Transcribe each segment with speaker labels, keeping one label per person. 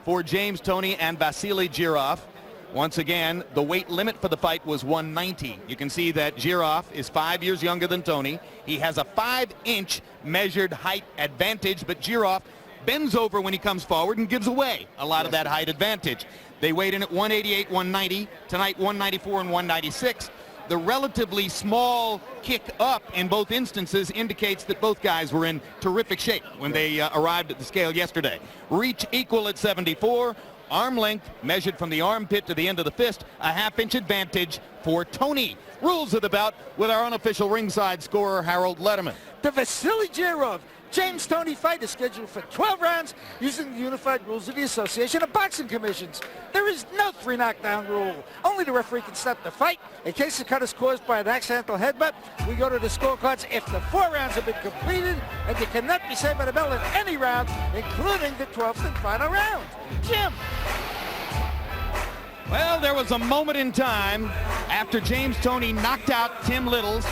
Speaker 1: for James Toney and Vasily Jirov. Once again, the weight limit for the fight was 190. You can see that Jirov is 5 years younger than Toney. He has a 5-inch measured height advantage, but Jirov bends over when he comes forward and gives away a lot of that height advantage. They weighed in at 188, 190. Tonight, 194 and 196. The relatively small kick up in both instances indicates that both guys were in terrific shape when they arrived at the scale yesterday. Reach equal at 74. Arm length measured from the armpit to the end of the fist, a half-inch advantage for Toney. Rules of the bout with our unofficial ringside scorer, Harold Letterman.
Speaker 2: The Vasily Jirov James Toney fight is scheduled for 12 rounds using the unified rules of the Association of Boxing Commissions. There is no 3 knockdown rule. Only the referee can stop the fight. In case the cut is caused by an accidental headbutt, we go to the scorecards if the 4 rounds have been completed, and you cannot be saved by the bell in any round, including the 12th and final round. Jim.
Speaker 1: Well, there was a moment in time after James Toney knocked out Tim Littles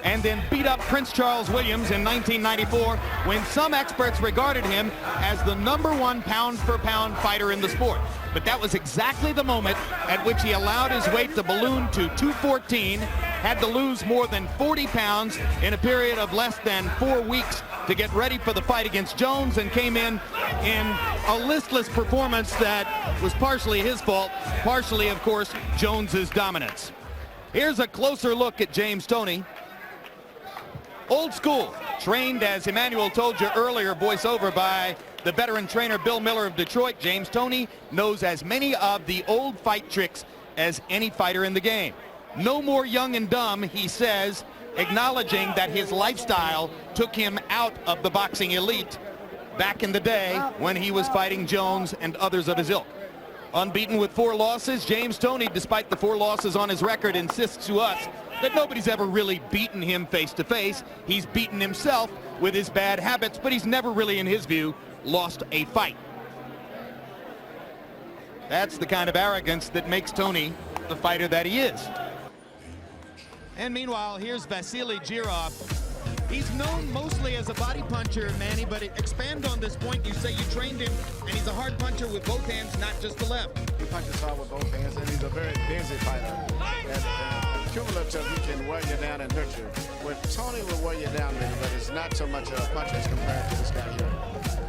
Speaker 1: and then beat up Prince Charles Williams in 1994 when some experts regarded him as the #1 pound-for-pound fighter in the sport. But that was exactly the moment at which he allowed his weight to balloon to 214, had to lose more than 40 pounds in a period of less than 4 weeks to get ready for the fight against Jones, and came in a listless performance that was partially his fault, partially, of course, Jones's dominance. Here's a closer look at James Toney. Old school, trained, as Emmanuel told you earlier, voiceover by the veteran trainer Bill Miller of Detroit. James Toney knows as many of the old fight tricks as any fighter in the game. No more young and dumb, he says, acknowledging that his lifestyle took him out of the boxing elite back in the day when he was fighting Jones and others of his ilk. Unbeaten with 4 losses, James Toney, despite the 4 losses on his record, insists to us that nobody's ever really beaten him face-to-face. He's beaten himself with his bad habits, but he's never really, in his view, lost a fight. That's the kind of arrogance that makes Toney the fighter that he is. And meanwhile, here's Vasily Jirov. He's known mostly as a body puncher, Manny, but expand on this point. You say you trained him, and he's a hard puncher with both hands, not just the left.
Speaker 3: He punches hard with both hands, and he's a very busy fighter. And cumulative, he can wear you down and hurt you. Where Toney will wear you down, maybe, but it's not so much a puncher as compared to this guy here.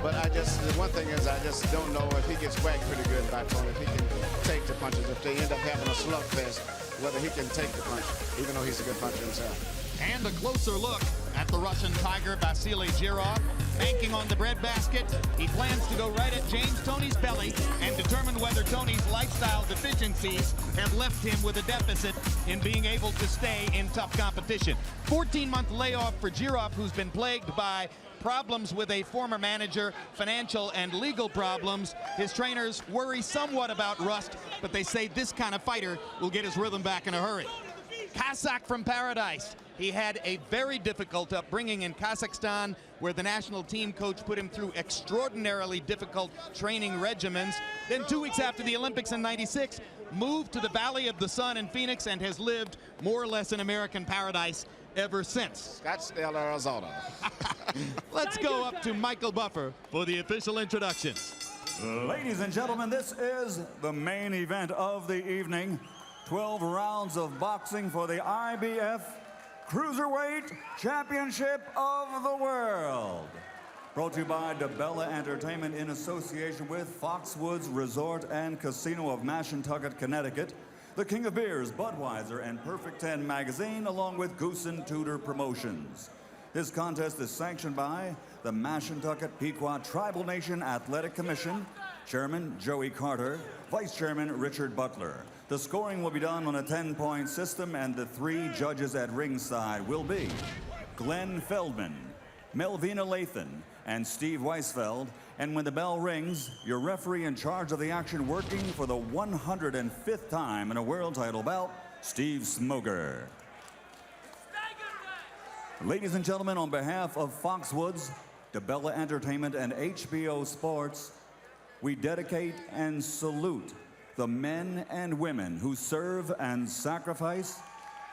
Speaker 3: But the one thing is, I just don't know if he gets whacked pretty good by Toney, if he can take the punches. If they end up having a slugfest, whether he can take the punch, even though he's a good puncher himself.
Speaker 1: And a closer look at the Russian Tiger, Vasily Jirov, banking on the breadbasket. He plans to go right at James Toney's belly and determine whether Toney's lifestyle deficiencies have left him with a deficit in being able to stay in tough competition. 14-month layoff for Jirov, who's been plagued by problems with a former manager, financial and legal problems. His trainers worry somewhat about rust, but they say this kind of fighter will get his rhythm back in a hurry. Kazakh from paradise. He had a very difficult upbringing in Kazakhstan, where the national team coach put him through extraordinarily difficult training regimens. Then 2 weeks after the Olympics in '96, moved to the Valley of the Sun in Phoenix and has lived more or less in American paradise ever since.
Speaker 3: Scottsdale, Arizona.
Speaker 1: Let's go up to Michael Buffer for the official introductions.
Speaker 4: Ladies and gentlemen, this is the main event of the evening. 12 rounds of boxing for the IBF Cruiserweight Championship of the World. Brought to you by DeBella Entertainment in association with Foxwoods Resort and Casino of Mashantucket, Connecticut, the King of Beers, Budweiser, and Perfect 10 Magazine, along with Goosen-Tutor Promotions. This contest is sanctioned by the Mashantucket Pequot Tribal Nation Athletic Commission, Chairman Joey Carter, Vice Chairman Richard Butler. The scoring will be done on a 10-point system, and the 3 judges at ringside will be Glenn Feldman, Melvina Lathan, and Steve Weisfeld. And when the bell rings, your referee in charge of the action, working for the 105th time in a world title bout, Steve Smoger. Ladies and gentlemen, on behalf of Foxwoods, DeBella Entertainment, and HBO Sports, we dedicate and salute the men and women who serve and sacrifice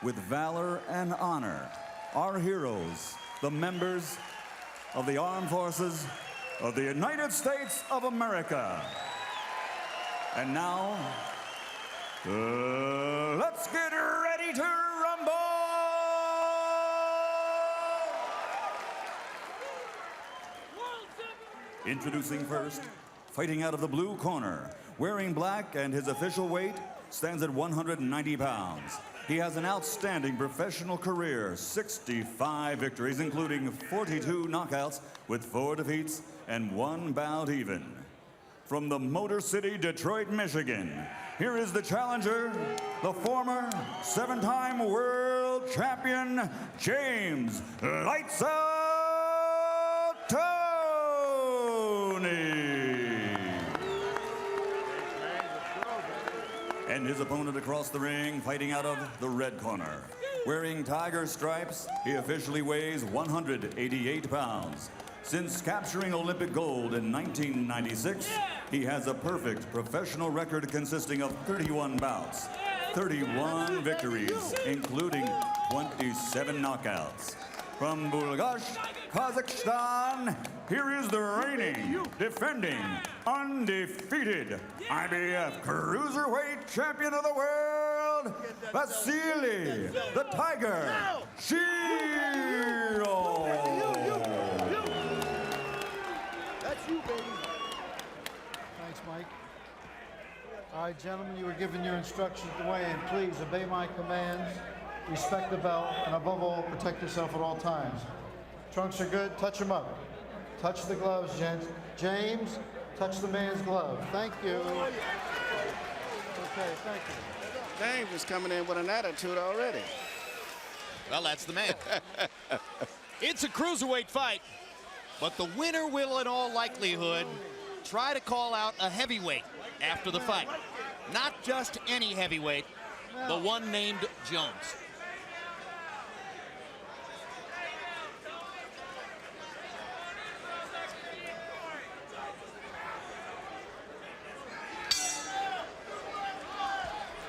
Speaker 4: with valor and honor. Our heroes, the members of the Armed Forces of the United States of America. And now, let's get ready to rumble! Introducing first, fighting out of the blue corner, wearing black and his official weight stands at 190 pounds. He has an outstanding professional career, 65 victories, including 42 knockouts with 4 defeats and 1 bout even. From the Motor City, Detroit, Michigan, here is the challenger, the former 7-time world champion, James Lights Out Toney. And his opponent across the ring, fighting out of the red corner. Wearing tiger stripes, he officially weighs 188 pounds. Since capturing Olympic gold in 1996, he has a perfect professional record consisting of 31 bouts, 31 victories, including 27 knockouts. From Bulgash, Kazakhstan, here is the reigning, defending, undefeated IBF Cruiserweight Champion of the World, Vasily, the Tiger, Jirov.
Speaker 5: That's you, baby. Thanks, Mike. All right, gentlemen, you were given your instructions to weigh in. Please obey my commands, respect the belt, and above all, protect yourself at all times. Trunks are good. Touch them up. Touch the gloves, gents. James, touch the man's glove. Thank you. Okay, thank you.
Speaker 3: James is coming in with an attitude already.
Speaker 1: Well, that's the man. It's a cruiserweight fight, but the winner will in all likelihood try to call out a heavyweight after the fight. Not just any heavyweight, the one named Jones.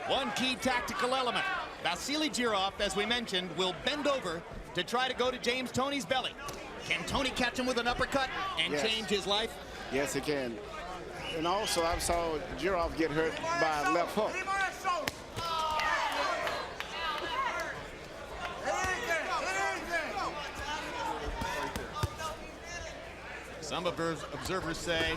Speaker 1: One key tactical element. Vasily Jirov, as we mentioned, will bend over to try to go to James Toney's belly. Can Toney catch him with an uppercut and change his life?
Speaker 3: Yes, he can. And also, I saw Jirov get hurt by a left hook.
Speaker 1: Some observers say,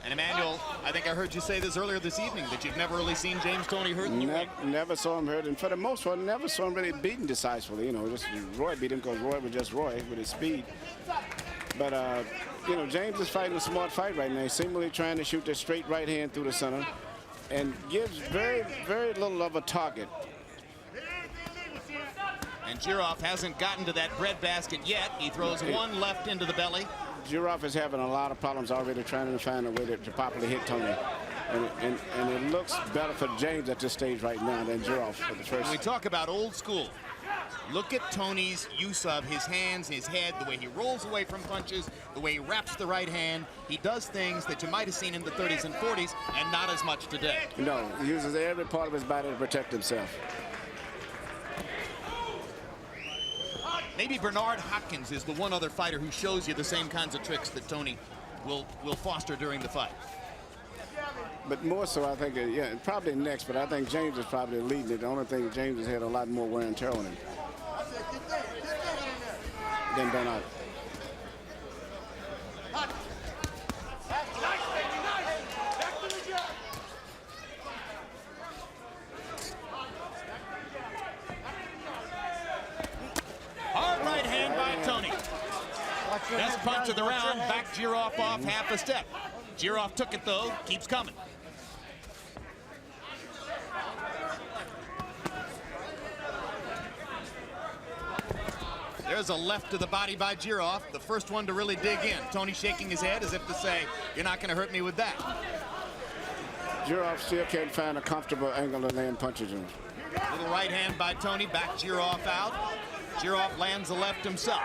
Speaker 1: and Emmanuel, I think I heard you say this earlier this evening, that you've never really seen James Toney hurt in the ring.
Speaker 3: Never saw him hurt, and for the most part, never saw him really beaten decisively. You know, just Roy beat him because Roy was just Roy with his speed. But, you know, James is fighting a smart fight right now. He's seemingly trying to shoot the straight right hand through the center and gives very, very little of a target.
Speaker 1: And Jirov hasn't gotten to that breadbasket yet. He throws one left into the belly.
Speaker 3: Jirov is having a lot of problems already trying to find a way to properly hit Toney. And it looks better for James at this stage right now than Jirov for the first.
Speaker 1: When we talk about old school, look at Toney's use of his hands, his head, the way he rolls away from punches, the way he wraps the right hand. He does things that you might have seen in the 30s and 40s and not as much today.
Speaker 3: No, he uses every part of his body to protect himself.
Speaker 1: Maybe Bernard Hopkins is the one other fighter who shows you the same kinds of tricks that Toney will foster during the fight.
Speaker 3: But more so, I think, yeah, probably next, but I think James is probably leading it. The only thing, James has had a lot more wear and tear on him than Bernard.
Speaker 1: Hard right hand by Toney. Best punch of the round, backed Jirov off half a step. Jirov took it though, keeps coming. There's a left to the body by Jirov, the first one to really dig in. Toney shaking his head as if to say, you're not going to hurt me with that.
Speaker 3: Jirov still can't find a comfortable angle to land punches in.
Speaker 1: Little right hand by Toney, back Jirov out. Jirov lands the left himself.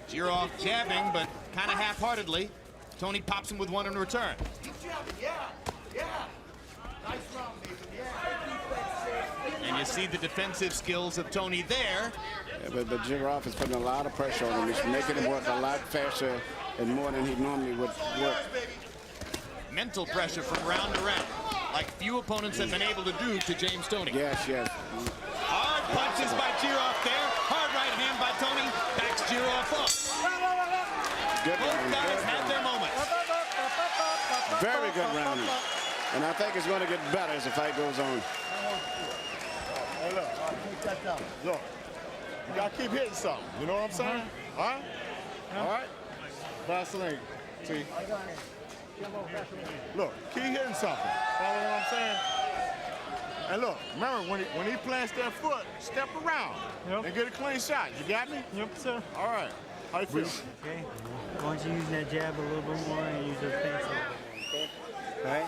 Speaker 1: Jirov jabbing, but kind of half-heartedly. Toney pops him with one in return. And you see the defensive skills of Toney there.
Speaker 3: Yeah, but Jirov is putting a lot of pressure on him. He's making him work a lot faster and more than he normally would work.
Speaker 1: Mental pressure from round to round, like few opponents have been able to do to James Toney.
Speaker 3: Yes, yes.
Speaker 1: Hard punches by Jirov there. Hard right hand by Toney. Backs Jirov up.
Speaker 3: Good
Speaker 1: Both
Speaker 3: round,
Speaker 1: guys
Speaker 3: good
Speaker 1: had
Speaker 3: round.
Speaker 1: their moments.
Speaker 3: Very good round. And I think it's going to get better as the fight goes on.
Speaker 6: Hey, look, take that down. Look, you got to keep hitting something. You know what I'm saying? All right? All right? Vasily, see? Look, keep hitting something. Follow what I'm saying? And look, remember, when he plants that foot, step around and get a clean shot. You got me?
Speaker 7: Yep, sir.
Speaker 6: All right. How you feel?
Speaker 7: Okay. Why don't you use that jab a little bit more and use those feints a little bit more, okay?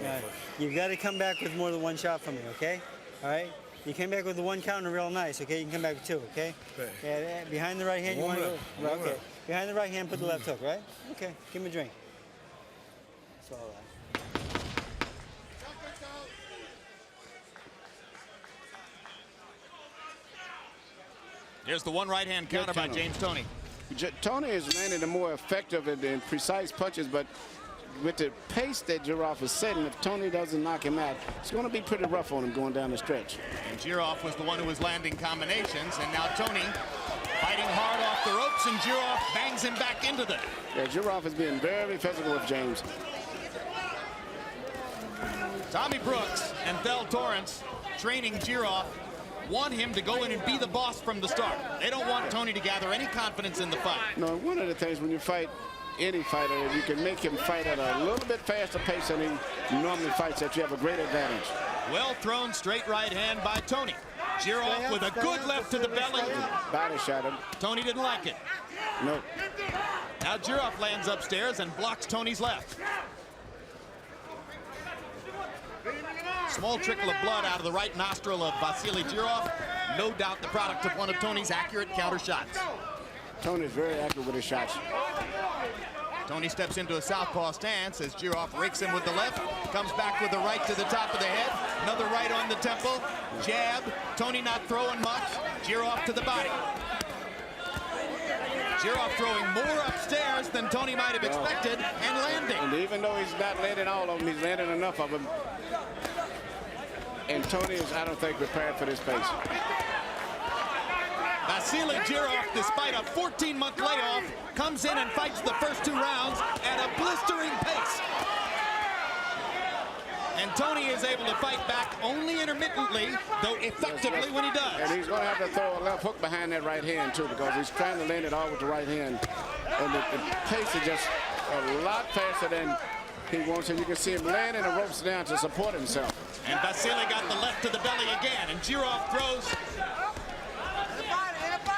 Speaker 7: All right? You've got to come back with more than one shot from me, okay? All right? You came back with the one counter real nice, okay? You can come back with two, okay? Yeah, behind the right hand, you want to go? Okay. Behind the right hand, put the left hook, right? Okay. Give him a drink. That's all right.
Speaker 1: Here's the one right hand counter by James Toney.
Speaker 3: Toney is landing the more effective and precise punches, but with the pace that Jirov is setting, if Toney doesn't knock him out, it's going to be pretty rough on him going down the stretch.
Speaker 1: And Jirov was the one who was landing combinations, and now Toney fighting hard off the ropes, and Jirov bangs him back into them.
Speaker 3: Yeah, Jirov is being very physical with James.
Speaker 1: Tommy Brooks and Thel Torrance training Jirov want him to go in and be the boss from the start. They don't want Toney to gather any confidence in the fight.
Speaker 3: No, one of the things when you fight any fighter, you can make him fight at a little bit faster pace than he normally fights, that you have a great advantage.
Speaker 1: Well thrown straight right hand by Toney. Jirov with a good left to the belly.
Speaker 3: Body shot him.
Speaker 1: Toney didn't like it.
Speaker 3: No.
Speaker 1: Now Jirov lands upstairs and blocks Toney's left. Small trickle of blood out of the right nostril of Vasily Jirov. No doubt the product of one of Toney's accurate counter shots.
Speaker 3: Toney's very accurate with his shots.
Speaker 1: Toney steps into a southpaw stance as Jirov rakes him with the left. Comes back with the right to the top of the head. Another right on the temple. Jab. Toney not throwing much. Jirov to the body. Jirov throwing more upstairs than Toney might have expected and landing.
Speaker 3: And even though he's not landing all of them, he's landing enough of them. And Toney is, I don't think, prepared for this pace.
Speaker 1: Vasily Jirov, despite a 14-month layoff, comes in and fights the first two rounds at a blistering pace. And Toney is able to fight back only intermittently, though effectively when he does.
Speaker 3: And he's going to have to throw a left hook behind that right hand, too, because he's trying to land it all with the right hand. And the pace is just a lot faster than he wants, and you can see him landing the ropes down to support himself.
Speaker 1: And Vasily got the left to the belly again, and Jirov throws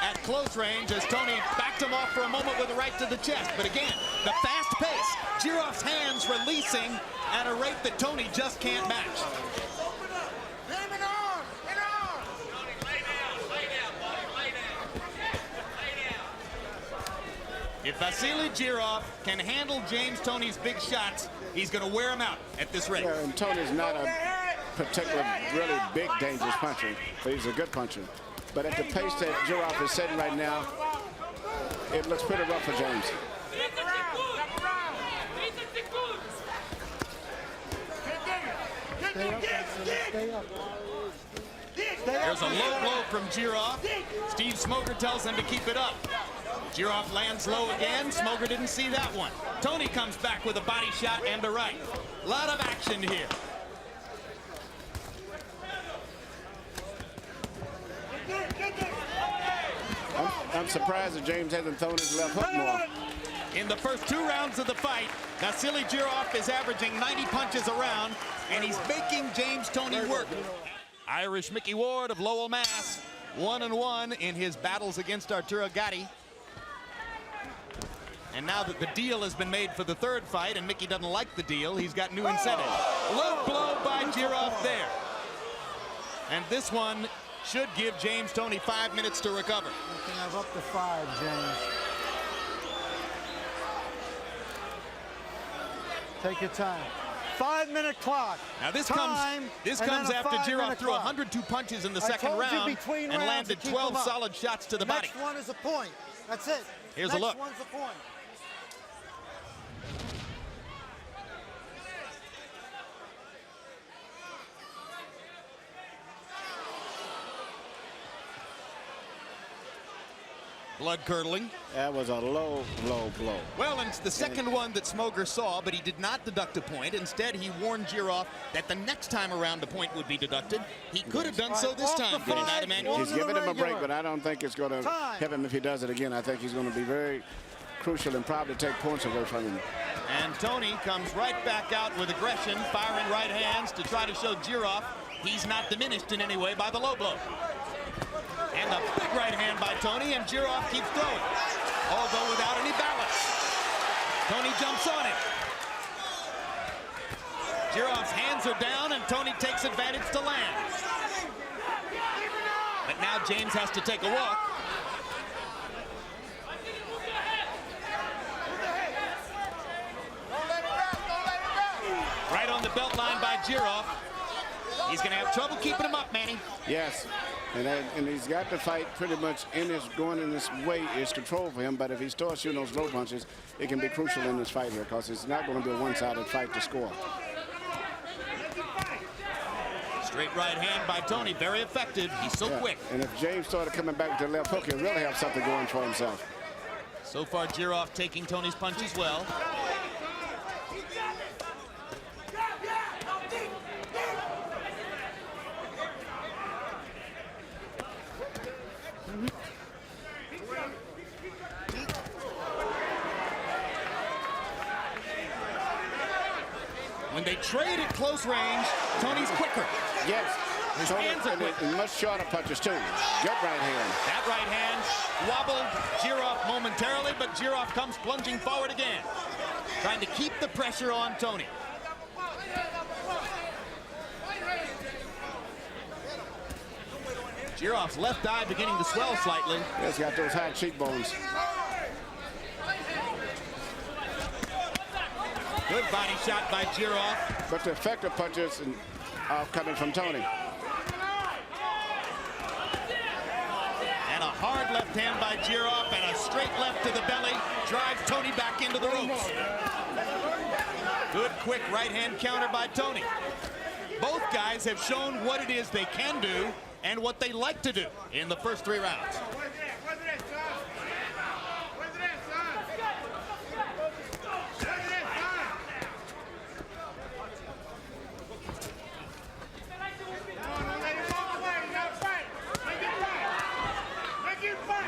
Speaker 1: at close range as Toney backed him off for a moment with a right to the chest. But again, the fast pace, Jirov's hands releasing at a rate that Toney just can't match. If Vasily Jirov can handle James Toney's big shots, he's going to wear him out at this rate.
Speaker 3: Yeah, and Toney's not a particular really big dangerous puncher, but he's a good puncher. But at the pace that Jirov is setting right now, it looks pretty rough for James.
Speaker 1: There's a low blow from Jirov. Steve Smoger tells him to keep it up. Jirov lands low again. Smoger didn't see that one. Toney comes back with a body shot and a right. A lot of action here.
Speaker 3: I'm surprised that James hasn't thrown his left hook more.
Speaker 1: In the first two rounds of the fight, Vasily Jirov is averaging 90 punches a round, and he's making James Toney work. Irish Mickey Ward of Lowell, Mass. 1-1 in his battles against Arturo Gatti. And now that the deal has been made for the third fight, and Mickey doesn't like the deal, he's got new incentives. Low blow by Jirov there. And this one should give James Toney 5 minutes to recover.
Speaker 5: You can have up to 5, James. Take your time.
Speaker 7: 5-minute clock.
Speaker 1: Now this
Speaker 7: Time,
Speaker 1: comes
Speaker 7: and then
Speaker 1: after
Speaker 7: a 5-minute
Speaker 1: Jirov threw
Speaker 7: clock.
Speaker 1: 102 punches in the
Speaker 7: I
Speaker 1: second
Speaker 7: told you
Speaker 1: round
Speaker 7: between
Speaker 1: and
Speaker 7: rounds
Speaker 1: landed
Speaker 7: to keep
Speaker 1: 12
Speaker 7: them up.
Speaker 1: solid shots to the body.
Speaker 7: Next one is a point. That's it.
Speaker 1: Here's a
Speaker 7: Next
Speaker 1: look.
Speaker 7: one's a point.
Speaker 1: Blood curdling.
Speaker 3: That was a low blow.
Speaker 1: Well, and it's the second one that Smoger saw, but he did not deduct a point. Instead, he warned Jirov that the next time around a point would be deducted. He could have done so this time. Good night, Emmanuel.
Speaker 3: He's giving him a break, but I don't think it's going to
Speaker 7: Time.
Speaker 3: help him if he does it again. I think he's going to be very crucial and probably take points away from him.
Speaker 1: And Toney comes right back out with aggression, firing right hands to try to show Jirov he's not diminished in any way by the low blow. And a big right hand by Toney, and Jirov keeps throwing, although without any balance. Toney jumps on it. Jirov's hands are down, and Toney takes advantage to land. But now James has to take a walk. Right on the belt line by Jirov. He's going to have trouble keeping him up, Manny.
Speaker 3: Yes, and he's got to fight pretty much going in this way is control for him, but if he starts shooting those low punches, it can be crucial in this fight here because it's not going to be a one-sided fight to score.
Speaker 1: Straight right hand by Toney, very effective. He's so quick.
Speaker 3: And if James started coming back with the left hook, he'll really have something going for himself.
Speaker 1: So far, Jirov taking Toney's punches well. When they trade at close range, Toney's quicker.
Speaker 3: Yes.
Speaker 1: His hands are quick.
Speaker 3: And much shorter punches, too. Good right hand.
Speaker 1: That right hand wobbled Jirov momentarily, but Jirov comes plunging forward again, trying to keep the pressure on Toney. Jirov's left eye beginning to swell slightly.
Speaker 3: He's got those high cheekbones.
Speaker 1: Good body shot by Jirov.
Speaker 3: But the effective punches are coming from Toney.
Speaker 1: And a hard left hand by Jirov and a straight left to the belly drives Toney back into the ropes. Good quick right hand counter by Toney. Both guys have shown what it is they can do and what they like to do in the first 3 rounds.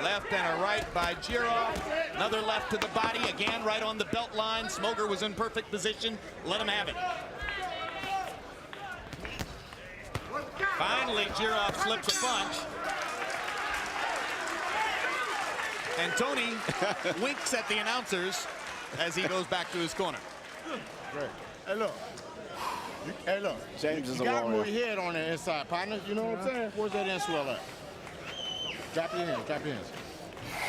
Speaker 1: Left and a right by Jirov. Another left to the body, again right on the belt line. Smoger was in perfect position. Let him have it. Finally, Jirov slips a punch. And Toney winks at the announcers as he goes back to his corner.
Speaker 6: Great. Hey, look. Hey, look.
Speaker 3: James is
Speaker 6: you
Speaker 3: a
Speaker 6: got to
Speaker 3: warrior.
Speaker 6: move your head on the inside, partner. You know what I'm saying? Where's that in swell at? Drop your hands, drop your hands.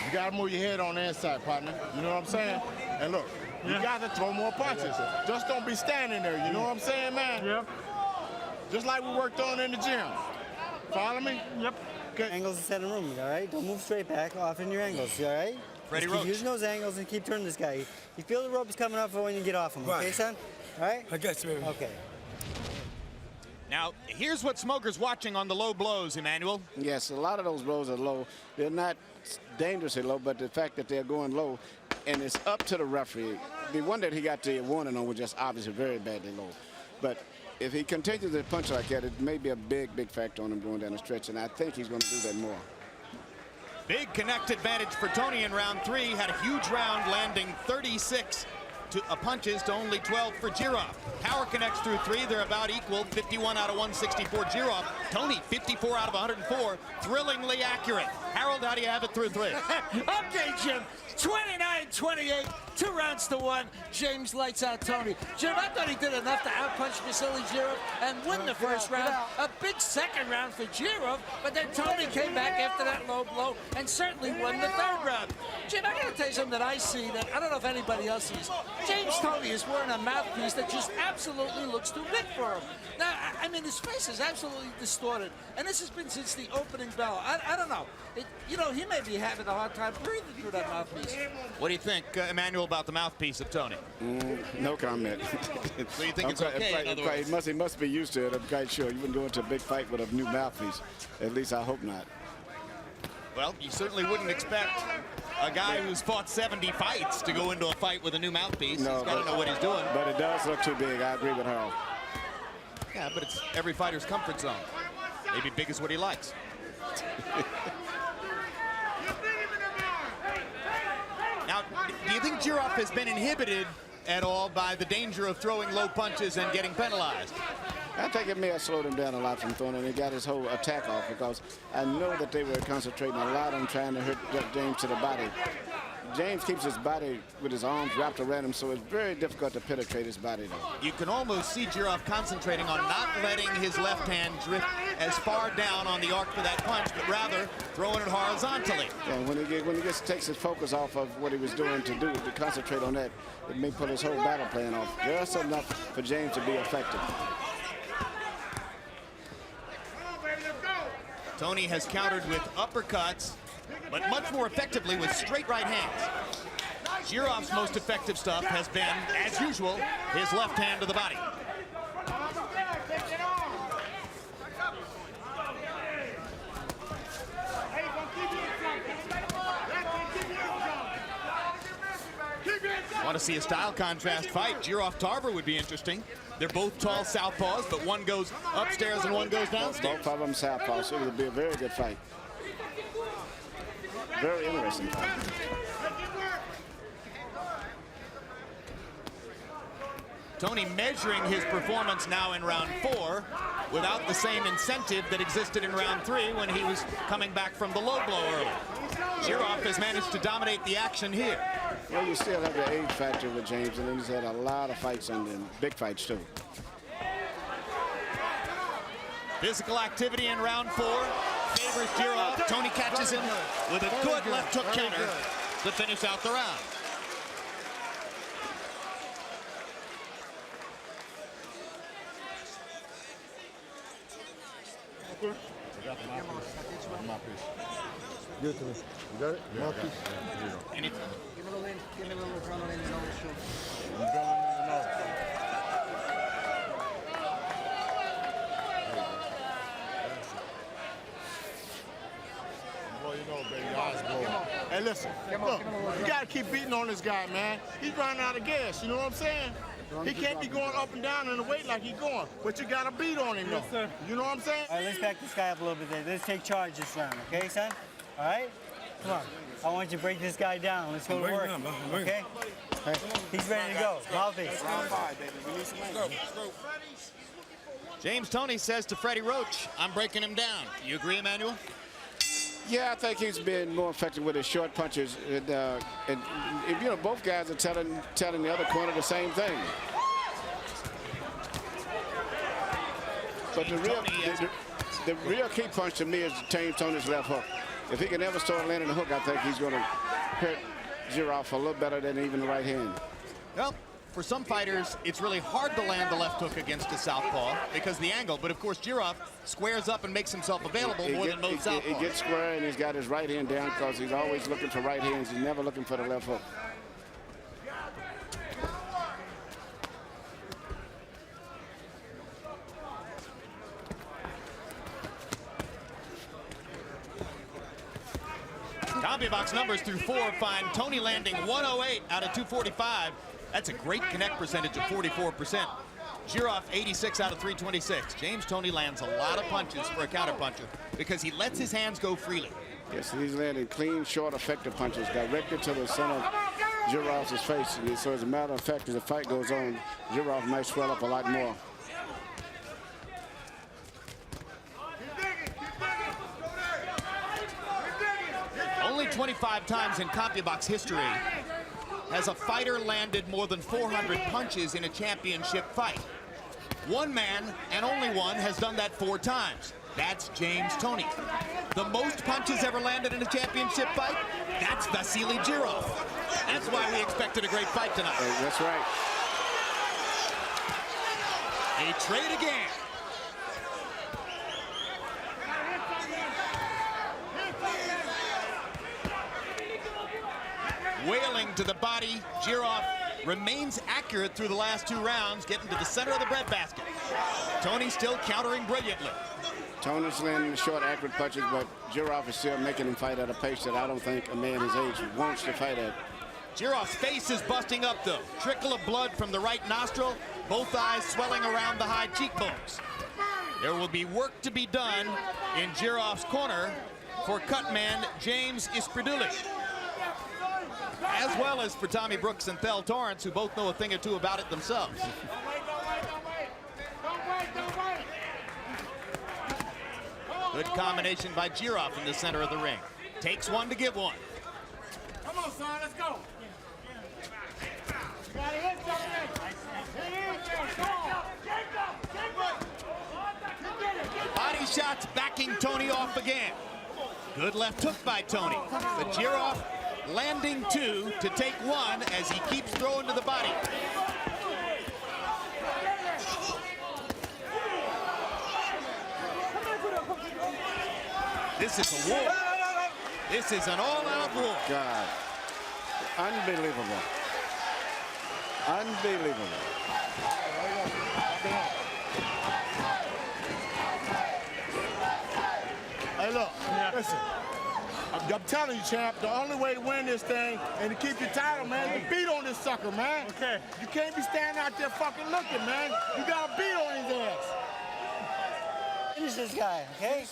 Speaker 6: You got to move your head on the inside, partner. You know what I'm saying? And look, you got to throw more punches. Just don't be standing there. You know what I'm saying, man?
Speaker 8: Yep.
Speaker 6: Just like we worked on in the gym. Follow me?
Speaker 8: Yep.
Speaker 6: Okay.
Speaker 7: Angles instead of room, all right? Don't move straight back, off in your angles, all right?
Speaker 1: Freddie
Speaker 7: Just keep
Speaker 1: Roach.
Speaker 7: using those angles and keep turning this guy. You feel the rope is coming up for when you get off him, okay,
Speaker 8: Right.
Speaker 7: son? All right?
Speaker 8: I got you, baby.
Speaker 7: Okay.
Speaker 1: Now, here's what Smoger's watching on the low blows, Emmanuel.
Speaker 3: Yes, a lot of those blows are low. They're not dangerously low, but the fact that they're going low, and it's up to the referee. The one that he got the warning on was just obviously very badly low. But if he continues to punch like that, it may be a big, big factor on him going down the stretch, and I think he's going to do that more.
Speaker 1: Big connect advantage for Toney in round 3. Had a huge round, landing 36 punches to only 12 for Jirov. Power connects through 3. They're about equal. 51 out of 164 Jirov. Toney, 54 out of 104. Thrillingly accurate. Harold, how do you have it through 3?
Speaker 2: Okay, Jim. 29-28, 2 rounds to 1. James lights out Toney. Jim, I thought he did enough to outpunch Vasily Jirov and win the first round. A big second round for Jirov, but then Toney came back after that low blow and certainly won the 3rd round. Jim, I got to tell you something that I see that I don't know if anybody else sees. James Toney is wearing a mouthpiece that just absolutely looks too big for him. Now, I mean, his face is absolutely distorted, and this has been since the opening bell. I don't know. You know, he may be having a hard time breathing through that mouthpiece.
Speaker 1: What do you think, Emmanuel, about the mouthpiece of Toney?
Speaker 3: No comment.
Speaker 1: So you think it's okay, in other words?
Speaker 3: He must be used to it, I'm quite sure. You wouldn't go into a big fight with a new mouthpiece. At least I hope not.
Speaker 1: Well, you certainly wouldn't expect a guy who's fought 70 fights to go into a fight with a new mouthpiece.
Speaker 3: No,
Speaker 1: he's got to know what he's doing.
Speaker 3: But it does look too big. I agree with Harold.
Speaker 1: Yeah, but it's every fighter's comfort zone. Maybe big is what he likes. Now, do you think Jirov has been inhibited at all by the danger of throwing low punches and getting penalized?
Speaker 3: I think it may have slowed him down a lot from throwing, and he got his whole attack off, because I know that they were concentrating a lot on trying to hurt James to the body. James keeps his body with his arms wrapped around him, so it's very difficult to penetrate his body, though.
Speaker 1: You can almost see Jirov concentrating on not letting his left hand drift as far down on the arc for that punch, but rather throwing it horizontally.
Speaker 3: Yeah, when he just takes his focus off of what he was doing to concentrate on that, it may put his whole battle plan off. Just enough for James to be effective.
Speaker 1: Toney has countered with uppercuts, but much more effectively with straight right hands. Jirov's most effective stuff has been, as usual, his left hand to the body. Want to see a style contrast fight? Jirov-Tarver would be interesting. They're both tall southpaws, but one goes upstairs and one goes downstairs.
Speaker 3: Both of them southpaws, so it would be a very good fight. Very interesting fight.
Speaker 1: Toney measuring his performance now in round 4 without the same incentive that existed in round 3 when he was coming back from the low blow early. Jirov has managed to dominate the action here.
Speaker 3: Well, you still have the age factor with James, and he's had a lot of fights on them, big fights too.
Speaker 1: Physical activity in round 4 favors Jirov. Toney catches him with a good left hook counter to finish out the round.
Speaker 6: Give it to me. You got it? Mouthpiece.
Speaker 1: Anytime.
Speaker 6: Give me a little adrenaline in the nose, shoot. Adrenaline in the nose. Blow your nose, baby. Your eyes blow. Hey, listen. Look, you got to keep beating on this guy, man. He's running out of gas. You know what I'm saying? He can't be going up and down in the weight like he's going, but you got to beat on him, though. Yes, sir. You know what I'm saying?
Speaker 7: All right, let's back this guy up a little bit there. Let's take charge this round, okay, son? All right? Come on. I want you to break this guy down. Let's go to work. Okay? All right. He's ready to go. Mouthpiece.
Speaker 3: Round 5, baby. We need some range.
Speaker 1: James Toney says to Freddie Roach, I'm breaking him down. You agree, Emmanuel?
Speaker 3: Yeah, I think he's been more effective with his short punches. And you know, both guys are telling the other corner the same thing. But the real key punch to me is James Toney's left hook. If he can ever start landing the hook, I think he's going to hurt Jirov a little better than even the right hand.
Speaker 1: Well, for some fighters, it's really hard to land the left hook against a southpaw because of the angle. But of course, Jirov squares up and makes himself available more than most southpaws.
Speaker 3: He gets square and he's got his right hand down because he's always looking for right hands. He's never looking for the left hook.
Speaker 1: CompuBox numbers through 4 find Toney landing 108 out of 245. That's a great connect percentage of 44%. Jirov 86 out of 326. James Toney lands a lot of punches for a counterpuncher because he lets his hands go freely.
Speaker 3: Yes, he's landing clean, short, effective punches directed to the center of Jirov's face. And so as a matter of fact, as the fight goes on, Jirov might swell up a lot more.
Speaker 1: Only 25 times in CompuBox history has a fighter landed more than 400 punches in a championship fight. One man, and only one, has done that 4 times. That's James Toney. The most punches ever landed in a championship fight, that's Vasily Jirov. That's why we expected a great fight tonight.
Speaker 3: That's right.
Speaker 1: A trade again. Wailing to the body, Jirov remains accurate through the last 2 rounds, getting to the center of the breadbasket. Toney still countering brilliantly.
Speaker 3: Toney's landing the short, accurate punches, but Jirov is still making him fight at a pace that I don't think a man his age wants to fight at.
Speaker 1: Jirov's face is busting up, though. Trickle of blood from the right nostril, both eyes swelling around the high cheekbones. There will be work to be done in Jirov's corner for cutman James Ispriduli, as well as for Tommy Brooks and Thel Torrance, who both know a thing or two about it themselves. Good combination by Jirov in the center of the ring. Takes one to give one.
Speaker 6: Come on, son, let's go.
Speaker 1: Body shots backing Toney off again. Good left hook by Toney, but Jirov landing 2 to take 1 as he keeps throwing to the body. This is a war. This is an all-out war.
Speaker 3: God, unbelievable. Unbelievable.
Speaker 6: Hey, look, listen. I'm telling you, champ, the only way to win this thing and to keep your title, man, is to beat on this sucker, man. Okay. You can't be standing out there fucking looking, man. You gotta beat on his ass.
Speaker 7: Finish this guy, okay?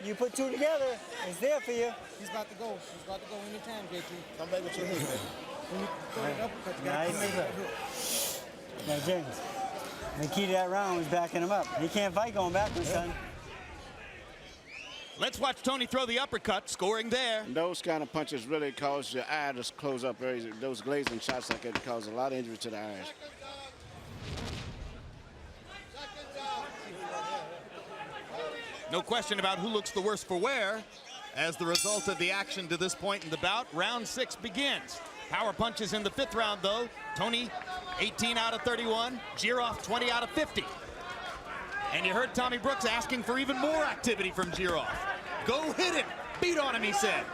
Speaker 7: You put 2 together, it's there for you.
Speaker 8: He's about to go. He's about to go anytime, JT. Come back with your head, man. When you throw it up, you gotta come back with it.
Speaker 7: Now, James, the key to that round was backing him up. He can't fight going backwards, son.
Speaker 1: Let's watch Toney throw the uppercut, scoring there.
Speaker 3: And those kind of punches really cause your eye to close up very easy. Those glazing shots like that cause a lot of injury to the eyes.
Speaker 1: No question about who looks the worse for wear as the result of the action to this point in the bout. Round 6 begins. Power punches in the 5th round, though. Toney, 18 out of 31. Jirov, 20 out of 50. And you heard Tommy Brooks asking for even more activity from Jirov. Go hit him. Beat on him, he said.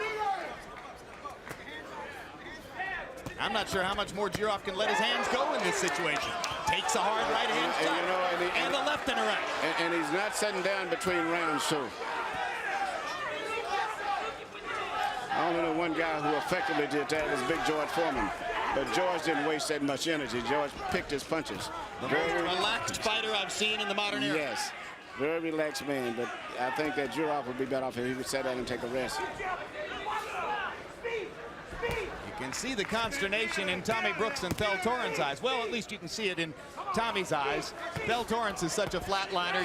Speaker 1: I'm not sure how much more Jirov can let his hands go in this situation. Takes a hard right hand shot and a left and a right.
Speaker 3: And he's not sitting down between rounds, too. I only know one guy who effectively did that was Big George Foreman. But George didn't waste that much energy. George picked his punches.
Speaker 1: The most relaxed fighter I've seen in the modern era.
Speaker 3: Yes, very relaxed man. But I think that Jirov would be better off if he would sit down and take a rest.
Speaker 1: You can see the consternation in Tommy Brooks and Thel Torrance's eyes. Well, at least you can see it in Tommy's eyes. Thel Torrance is such a flatliner,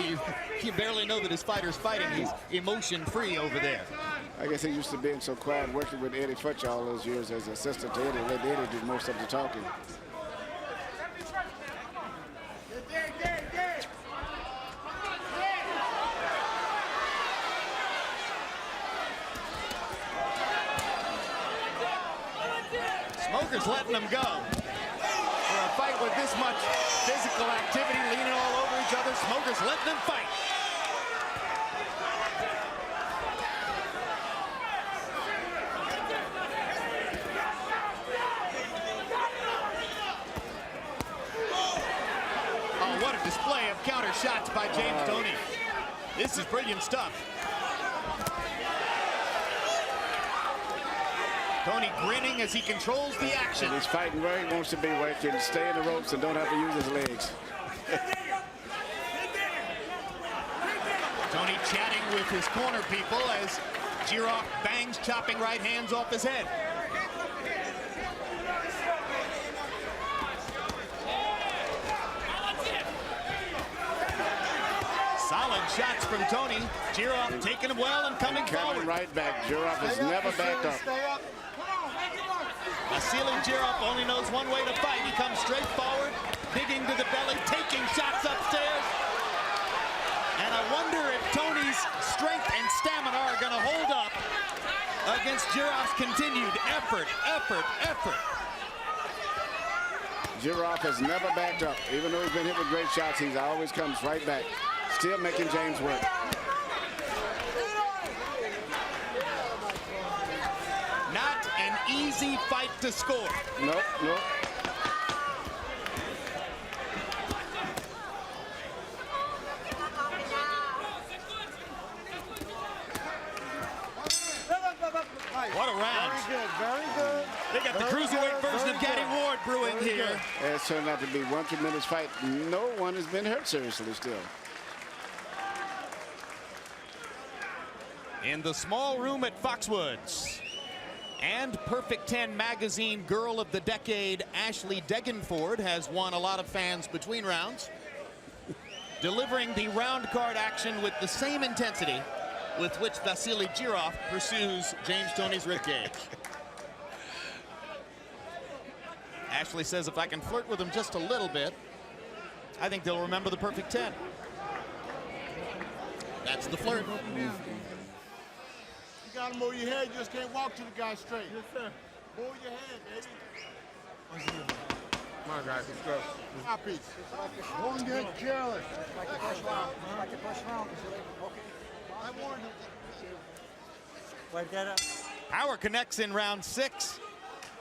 Speaker 1: you barely know that his fighter's fighting. He's emotion-free over there.
Speaker 3: I guess he used to being so quiet, working with Eddie Futch all those years as assistant to Eddie. Let Eddie do most of the talking.
Speaker 1: Smoker's letting them go. For a fight with this much physical activity, leaning all over each other, Smoker's letting them fight. Oh, what a display of counter shots by James Toney. This is brilliant stuff. Toney grinning as he controls the action.
Speaker 3: He's fighting where he wants to be, where he can stay in the ropes and don't have to use his legs.
Speaker 1: Toney chatting with his corner people as Jirov bangs chopping right hands off his head. Solid shots from Toney. Jirov taking him well and coming forward.
Speaker 3: Right back. Jirov has never backed up.
Speaker 1: Vasily Jirov only knows one way to fight. He comes straight forward, digging to the belly, taking shots upstairs. And I wonder if Toney's strength and stamina are going to hold up against Jirov's continued effort.
Speaker 3: Jirov has never backed up. Even though he's been hit with great shots, he always comes right back, still making James work.
Speaker 1: Not an easy fight to score.
Speaker 3: Nope.
Speaker 1: What a round.
Speaker 5: Very good.
Speaker 1: They got the cruiserweight version of Gaddy Ward brewing here.
Speaker 3: It's turned out to be one tremendous fight. No one has been hurt seriously still.
Speaker 1: In the small room at Foxwoods. And Perfect 10 magazine Girl of the Decade Ashley Degenford has won a lot of fans between rounds. Delivering the round card action with the same intensity with which Vasily Jirov pursues James Toney's ribcage. Ashley says if I can flirt with him just a little bit, I think they'll remember the Perfect 10. That's the flirt.
Speaker 6: You gotta move your head, you just can't walk to the guy straight. Yes, sir. Move your head, baby. Come on, guys, let's go. Top piece.
Speaker 5: Don't get careless.
Speaker 8: Like the first round. Like the first round. Okay.
Speaker 5: I warned him.
Speaker 7: Wipe that up.
Speaker 1: Power connects in round 6.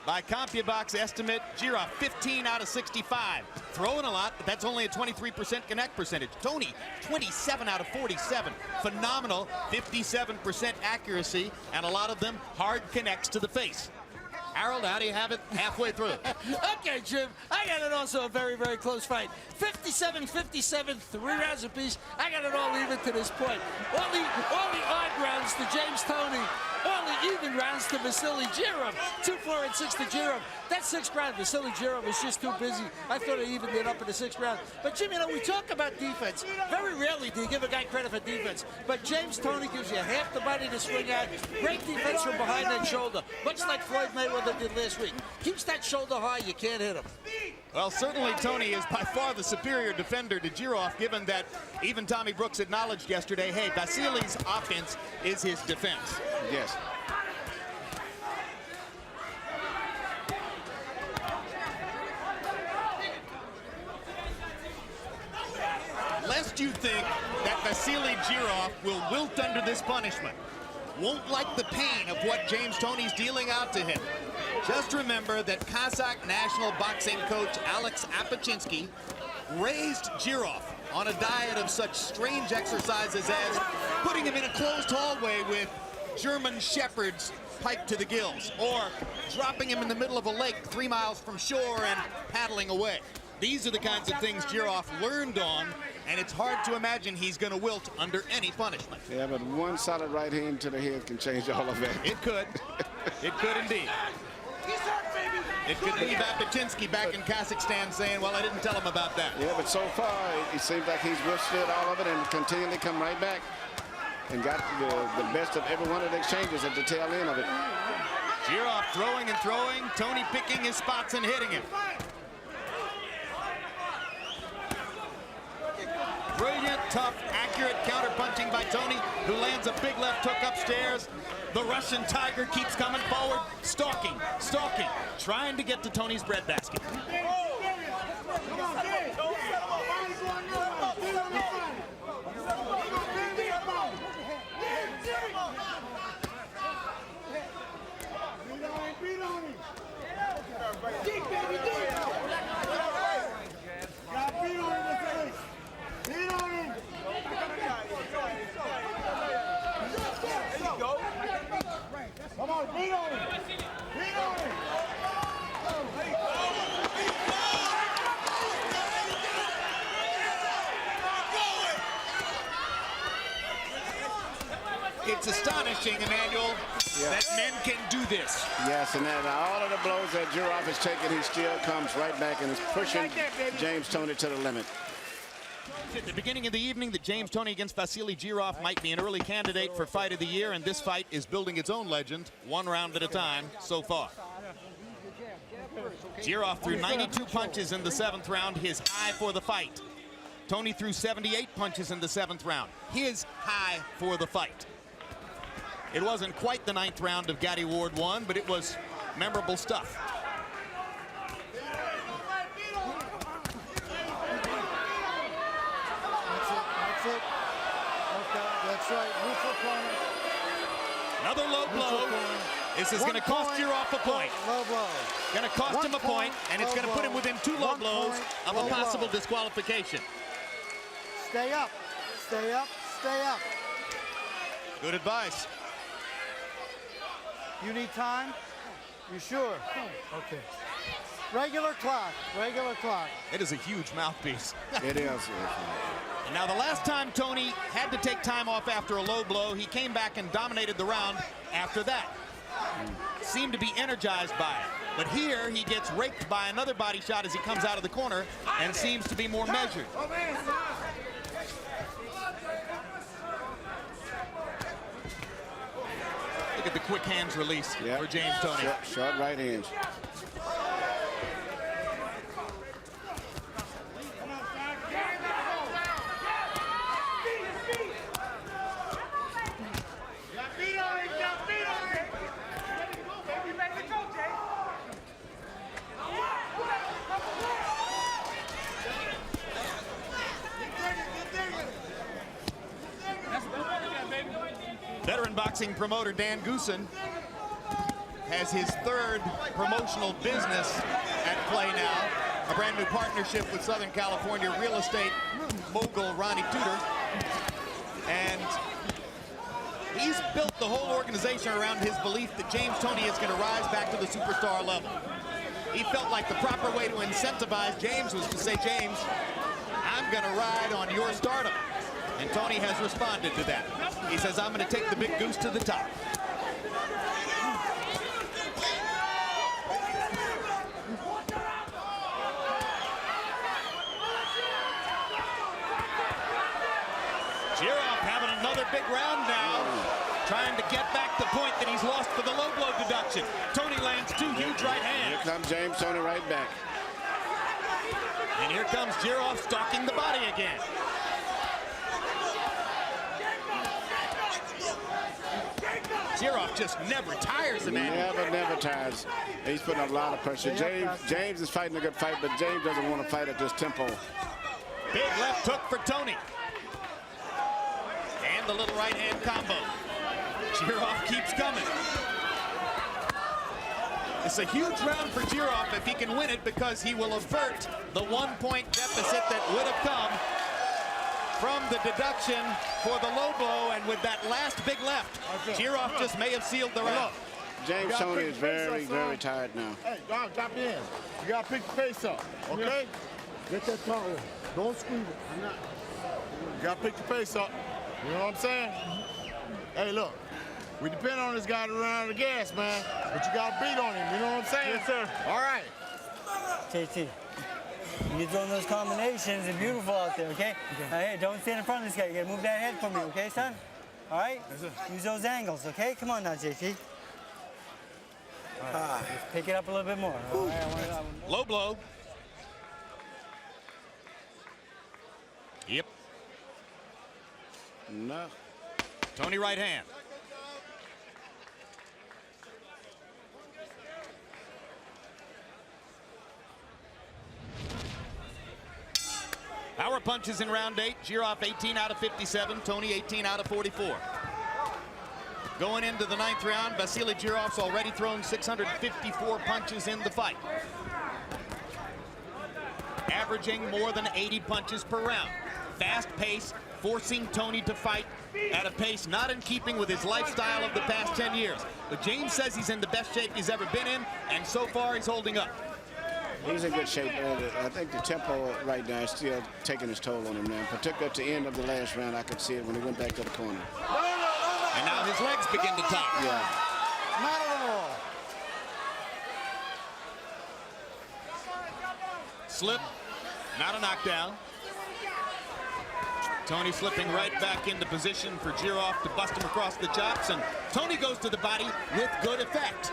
Speaker 1: By CompuBox estimate, Jirov 15 out of 65. Throwing a lot, but that's only a 23% connect percentage. Toney, 27 out of 47. Phenomenal 57% accuracy, and a lot of them hard connects to the face. Harold, how do you have it halfway through?
Speaker 2: Okay, Jim, I got it also a very, very close fight. 57-57, 3 rounds apiece. I got it all even to this point. All the odd rounds to James Toney. All the even rounds to Vasily Jirov. 2, 4, and 6 to Jirov. That 6th round, Vasily Jirov was just too busy. I thought he evened it up in the 6th round. But, Jim, you know, we talk about defense. Very rarely do you give a guy credit for defense. But James Toney gives you half the body to swing at. Great defense from behind that shoulder, much like Floyd Mayweather did last week. Keeps that shoulder high, you can't hit him.
Speaker 1: Well, certainly Toney is by far the superior defender to Jirov, given that even Tommy Brooks acknowledged yesterday, hey, Vasily's offense is his defense.
Speaker 3: Yes.
Speaker 1: Lest you think that Vasily Jirov will wilt under this punishment, won't like the pain of what James Toney's dealing out to him. Just remember that Kazakh national boxing coach Alex Apachinsky raised Jirov on a diet of such strange exercises as putting him in a closed hallway with German shepherds piped to the gills, or dropping him in the middle of a lake 3 miles from shore and paddling away. These are the kinds of things Jirov learned on, and it's hard to imagine he's going to wilt under any punishment.
Speaker 3: Yeah, but one solid right hand to the head can change all of that.
Speaker 1: It could. It could indeed. It could leave Apachinsky back in Kazakhstan saying, well, I didn't tell him about that.
Speaker 3: Yeah, but so far, it seems like he's withstood all of it and continually come right back and got the best of every one of the exchanges at the tail end of it.
Speaker 1: Jirov throwing and throwing, Toney picking his spots and hitting him. Brilliant, tough, accurate counter-punching by Toney, who lands a big left hook upstairs. The Russian Tiger keeps coming forward, stalking, trying to get to Toney's breadbasket.
Speaker 5: Come on, beat on him. Beat on him.
Speaker 1: It's astonishing, Emmanuel, that men can do this.
Speaker 3: Yes, and then all of the blows that Jirov has taken, he still comes right back and is pushing James Toney to the limit.
Speaker 1: At the beginning of the evening, that James Toney against Vasily Jirov might be an early candidate for Fight of the Year, and this fight is building its own legend, 1 round at a time so far. Jirov threw 92 punches in the 7th round, his high for the fight. Toney threw 78 punches in the 7th round, his high for the fight. It wasn't quite the 9th round of Gatti Ward 1, but it was memorable stuff.
Speaker 5: That's it. Okay, that's right. Neutral corner.
Speaker 1: Another low blow. This is going to cost Jirov a point.
Speaker 5: Low blow.
Speaker 1: Going to cost him a point, and it's going to put him within 2 low blows of a possible disqualification.
Speaker 5: Stay up. Stay up. Stay up.
Speaker 1: Good advice.
Speaker 5: You need time? You sure? Okay. Regular clock. Regular clock.
Speaker 1: It is a huge mouthpiece.
Speaker 3: It is.
Speaker 1: And now the last time Toney had to take time off after a low blow, he came back and dominated the round after that. Seemed to be energized by it. But here he gets raked by another body shot as he comes out of the corner and seems to be more measured. Look at the quick hands release for James Toney.
Speaker 3: Short right hands.
Speaker 1: Veteran boxing promoter Dan Goossen has his 3rd promotional business at play now. A brand new partnership with Southern California real estate mogul Ronnie Tudor. And he's built the whole organization around his belief that James Toney is going to rise back to the superstar level. He felt like the proper way to incentivize James was to say, James, I'm going to ride on your stardom. And Toney has responded to that. He says, I'm going to take the big goose to the top. Jirov having another big round now, trying to get back the point that he's lost for the low blow deduction. Toney lands 2 huge right hands.
Speaker 3: Here comes James Toney right back.
Speaker 1: And here comes Jirov stalking the body again. Jirov just never tires the man.
Speaker 3: Never tires. He's putting a lot of pressure. James is fighting a good fight, but James doesn't want to fight at this tempo.
Speaker 1: Big left hook for Toney. And the little right hand combo. Jirov keeps coming. It's a huge round for Jirov if he can win it, because he will avert the 1-point deficit that would have come from the deduction for the low blow, and with that last big left, Jirov just may have sealed the round.
Speaker 3: James Toney is very, very tired now.
Speaker 6: Hey, drop in. You got to pick the face up, okay?
Speaker 5: Get that tongue. Don't squeeze it. I'm not.
Speaker 6: You got to pick the face up. You know what I'm saying? Hey, look. We depend on this guy to run out of gas, man. But you got to beat on him. You know what I'm saying?
Speaker 5: Yes, sir.
Speaker 6: All right.
Speaker 7: JT, you're throwing those combinations. They're beautiful out there, okay? Now, hey, don't stand in front of this guy. You got to move that head for me, okay, son? All right? Use those angles, okay? Come on now, JT. All right, let's pick it up a little bit more. All right,
Speaker 1: Low blow. Yep.
Speaker 3: No.
Speaker 1: Toney right hand. Power punches in round 8. Jirov 18 out of 57. Toney 18 out of 44. Going into the 9th round, Vasily Jirov's already thrown 654 punches in the fight, averaging more than 80 punches per round. Fast pace, forcing Toney to fight at a pace not in keeping with his lifestyle of the past 10 years. But James says he's in the best shape he's ever been in, and so far he's holding up.
Speaker 3: He's in good shape. I think the tempo right now is still taking its toll on him now. Particularly at the end of the last round, I could see it when he went back to the corner.
Speaker 1: And now his legs begin to tighten.
Speaker 3: Yeah.
Speaker 5: Not at all.
Speaker 1: Slip, not a knockdown. Toney slipping right back into position for Jirov to bust him across the chops, and Toney goes to the body with good effect.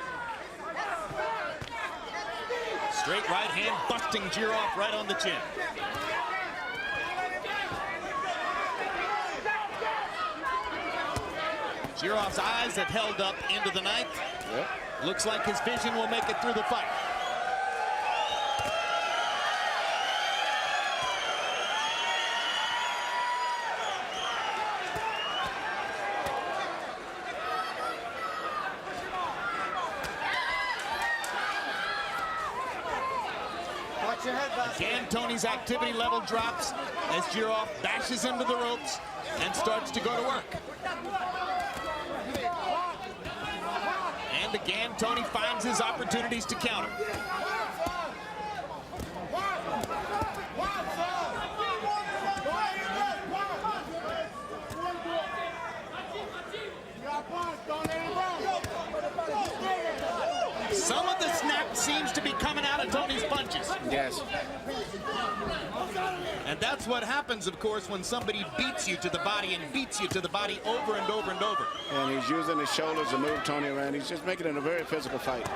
Speaker 1: Great right hand busting Jirov right on the chin. Jirov's eyes have held up into the ninth.
Speaker 3: Yep.
Speaker 1: Looks like his vision will make it through the fight.
Speaker 7: Watch your head, Vasily.
Speaker 1: Again, Toney's activity level drops as Jirov bashes into the ropes and starts to go to work. And again, Toney finds his opportunities to counter. Some of the snap seems to be coming out of Toney's punches.
Speaker 3: Yes.
Speaker 1: And that's what happens, of course, when somebody beats you to the body and beats you to the body over and over and over.
Speaker 3: And he's using his shoulders to move Toney around. He's just making it a very physical fight.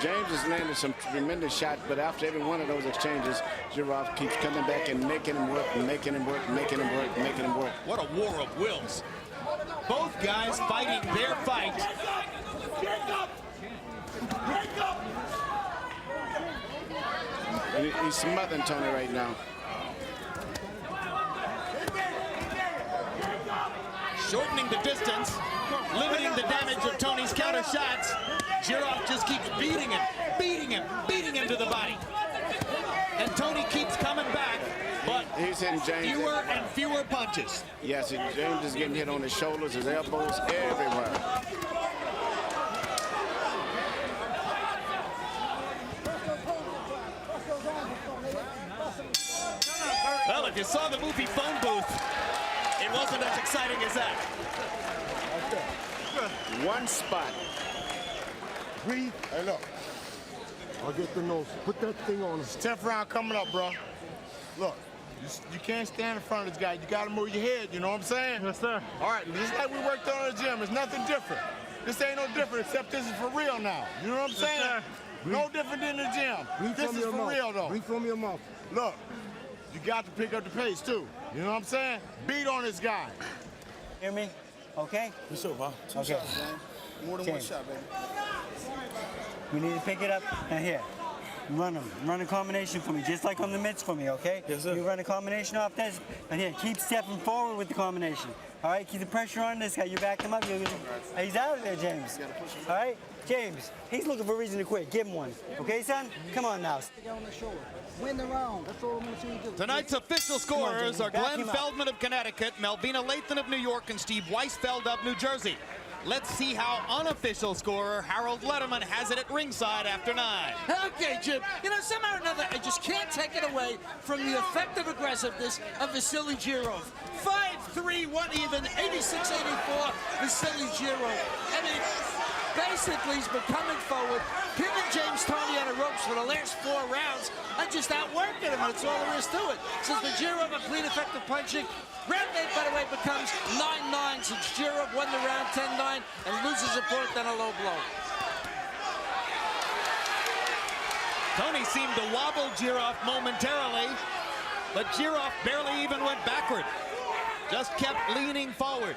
Speaker 3: James has landed some tremendous shots, but after every one of those exchanges, Jirov keeps coming back and making him work, and making him work, making him work, making him work.
Speaker 1: What a war of wills. Both guys fighting their fight.
Speaker 3: And he's smothering Toney right now.
Speaker 1: Shortening the distance, limiting the damage of Toney's counter shots. Jirov just keeps beating him, beating him, beating him to the body. And Toney keeps coming back, but
Speaker 3: he's hitting James
Speaker 1: fewer and fewer punches.
Speaker 3: Yes, James is getting hit on his shoulders, his elbows, everywhere.
Speaker 1: Well, if you saw the movie Phone Booth, it wasn't as exciting as that.
Speaker 3: One spot.
Speaker 6: Breathe. Hey, look.
Speaker 9: I'll get the nose. Put that thing on him.
Speaker 6: It's 10th round coming up, bro. Look, you can't stand in front of this guy. You got to move your head, you know what I'm saying?
Speaker 9: Yes, sir.
Speaker 6: All right, just like we worked on in the gym, it's nothing different. This ain't no different, except this is for real now. You know what I'm saying?
Speaker 9: Sir.
Speaker 6: No different than the gym.
Speaker 9: Breathe
Speaker 6: This
Speaker 9: from
Speaker 6: is
Speaker 9: your
Speaker 6: for
Speaker 9: mouth.
Speaker 6: real, though.
Speaker 9: Breathe from your mouth.
Speaker 6: Look, you got to pick up the pace, too. You know what I'm saying? Beat on this guy.
Speaker 7: Hear me? Okay?
Speaker 9: What's up, huh?
Speaker 7: Okay.
Speaker 9: Shots, man. More than one shot, baby.
Speaker 7: We need to pick it up. Now here. Run them. Run a combination for me, just like on the mitts for me, okay?
Speaker 9: Yes, sir.
Speaker 7: You run a combination off this, and here, keep stepping forward with the combination. All right, keep the pressure on this guy. You back him up. He's out of there, James. All right? James, he's looking for a reason to quit. Give him one. Okay, son? Come on now.
Speaker 8: Get on the shoulder. Win the round. That's all I want you to do.
Speaker 1: Tonight's official scorers are Glenn Feldman of Connecticut, Melvina Lathan of New York, and Steve Weisfeld of New Jersey. Let's see how unofficial scorer Harold Letterman has it at ringside after 9.
Speaker 2: Okay, Jim. You know, somehow or another, I just can't take it away from the effective aggressiveness of Vasily Jirov. 5-3, 1 even, 86-84, Vasily Jirov. I mean, basically, he's been coming forward, pinning James Toney on the ropes for the last 4 rounds, and just outworking him. That's all there is to it. Since the Jirov a clean, effective punching. Round 8, by the way, becomes 9-9 since Jirov won the round 10-9 and loses a point on a low blow.
Speaker 1: Toney seemed to wobble Jirov momentarily, but Jirov barely even went backward. Just kept leaning forward.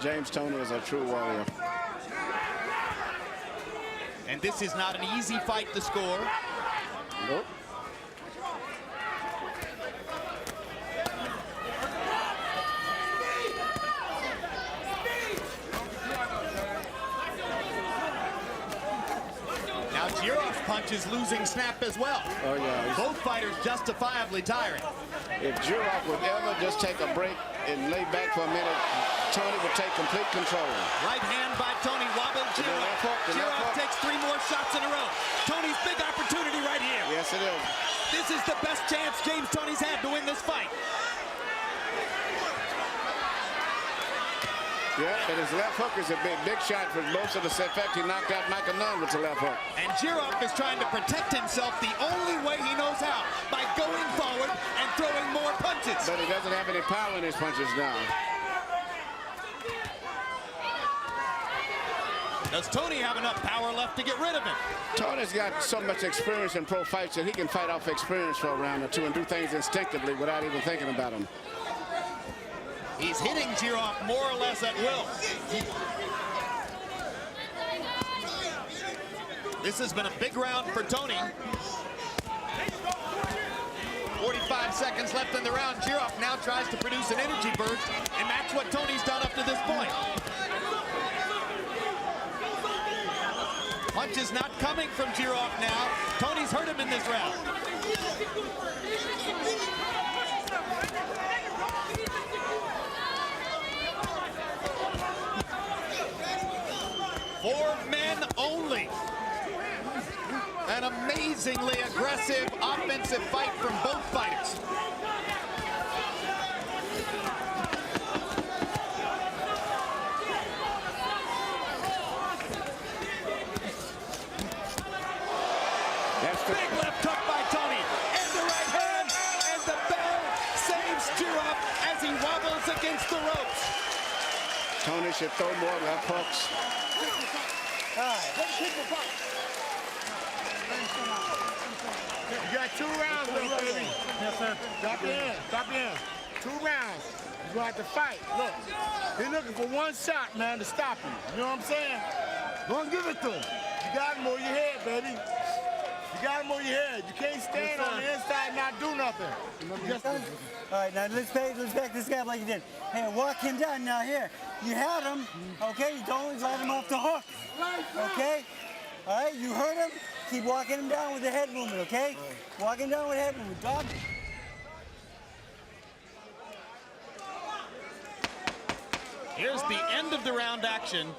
Speaker 3: James Toney is a true warrior.
Speaker 1: And this is not an easy fight to score.
Speaker 3: Nope.
Speaker 1: Now Jirov's punch is losing snap as well.
Speaker 3: Oh, yeah.
Speaker 1: Both fighters justifiably tiring.
Speaker 3: If Jirov would ever just take a break and lay back for a minute, Toney would take complete control.
Speaker 1: Right hand by Toney wobbled Jirov. Jirov takes 3 more shots in a row. Toney's big opportunity right here.
Speaker 3: Yes, it is.
Speaker 1: This is the best chance James Toney's had to win this fight.
Speaker 3: Yeah, but his left hook is a big shot for most of the set. In fact, he knocked out Michael Nunn with the left hook.
Speaker 1: And Jirov is trying to protect himself the only way he knows how, by going forward and throwing more punches.
Speaker 3: But he doesn't have any power in his punches now.
Speaker 1: Does Toney have enough power left to get rid of him?
Speaker 3: Tony's got so much experience in pro fights that he can fight off experience for a round or two and do things instinctively without even thinking about them.
Speaker 1: He's hitting Jirov more or less at will. This has been a big round for Toney. 45 seconds left in the round. Jirov now tries to produce an energy burst, and that's what Toney's done up to this point. Punch is not coming from Jirov now. Toney's hurt him in this round. Four men only. An amazingly aggressive offensive fight from both fighters. Big left hook by Toney, and the right hand, and the bell saves Jirov as he wobbles against the ropes.
Speaker 3: Toney should throw more left hooks.
Speaker 6: You got 2 rounds left, baby.
Speaker 5: Yes, sir.
Speaker 6: Drop your hands, drop your hands. 2 rounds. You're going to have to fight. Look, he's looking for one shot, man, to stop you. You know what I'm saying? Don't give it to him. You got him over your head, baby. You got him over your head. You can't stand on the inside and not do nothing.
Speaker 7: All right, now let's back this guy up like you did. Hey, walk him down now. Here, you had him. Okay, don't let him off the hook. Okay. All right, you hurt him. Keep walking him down with the head movement. Okay. Walk him down with the head movement, dog.
Speaker 1: Here's the end of the round action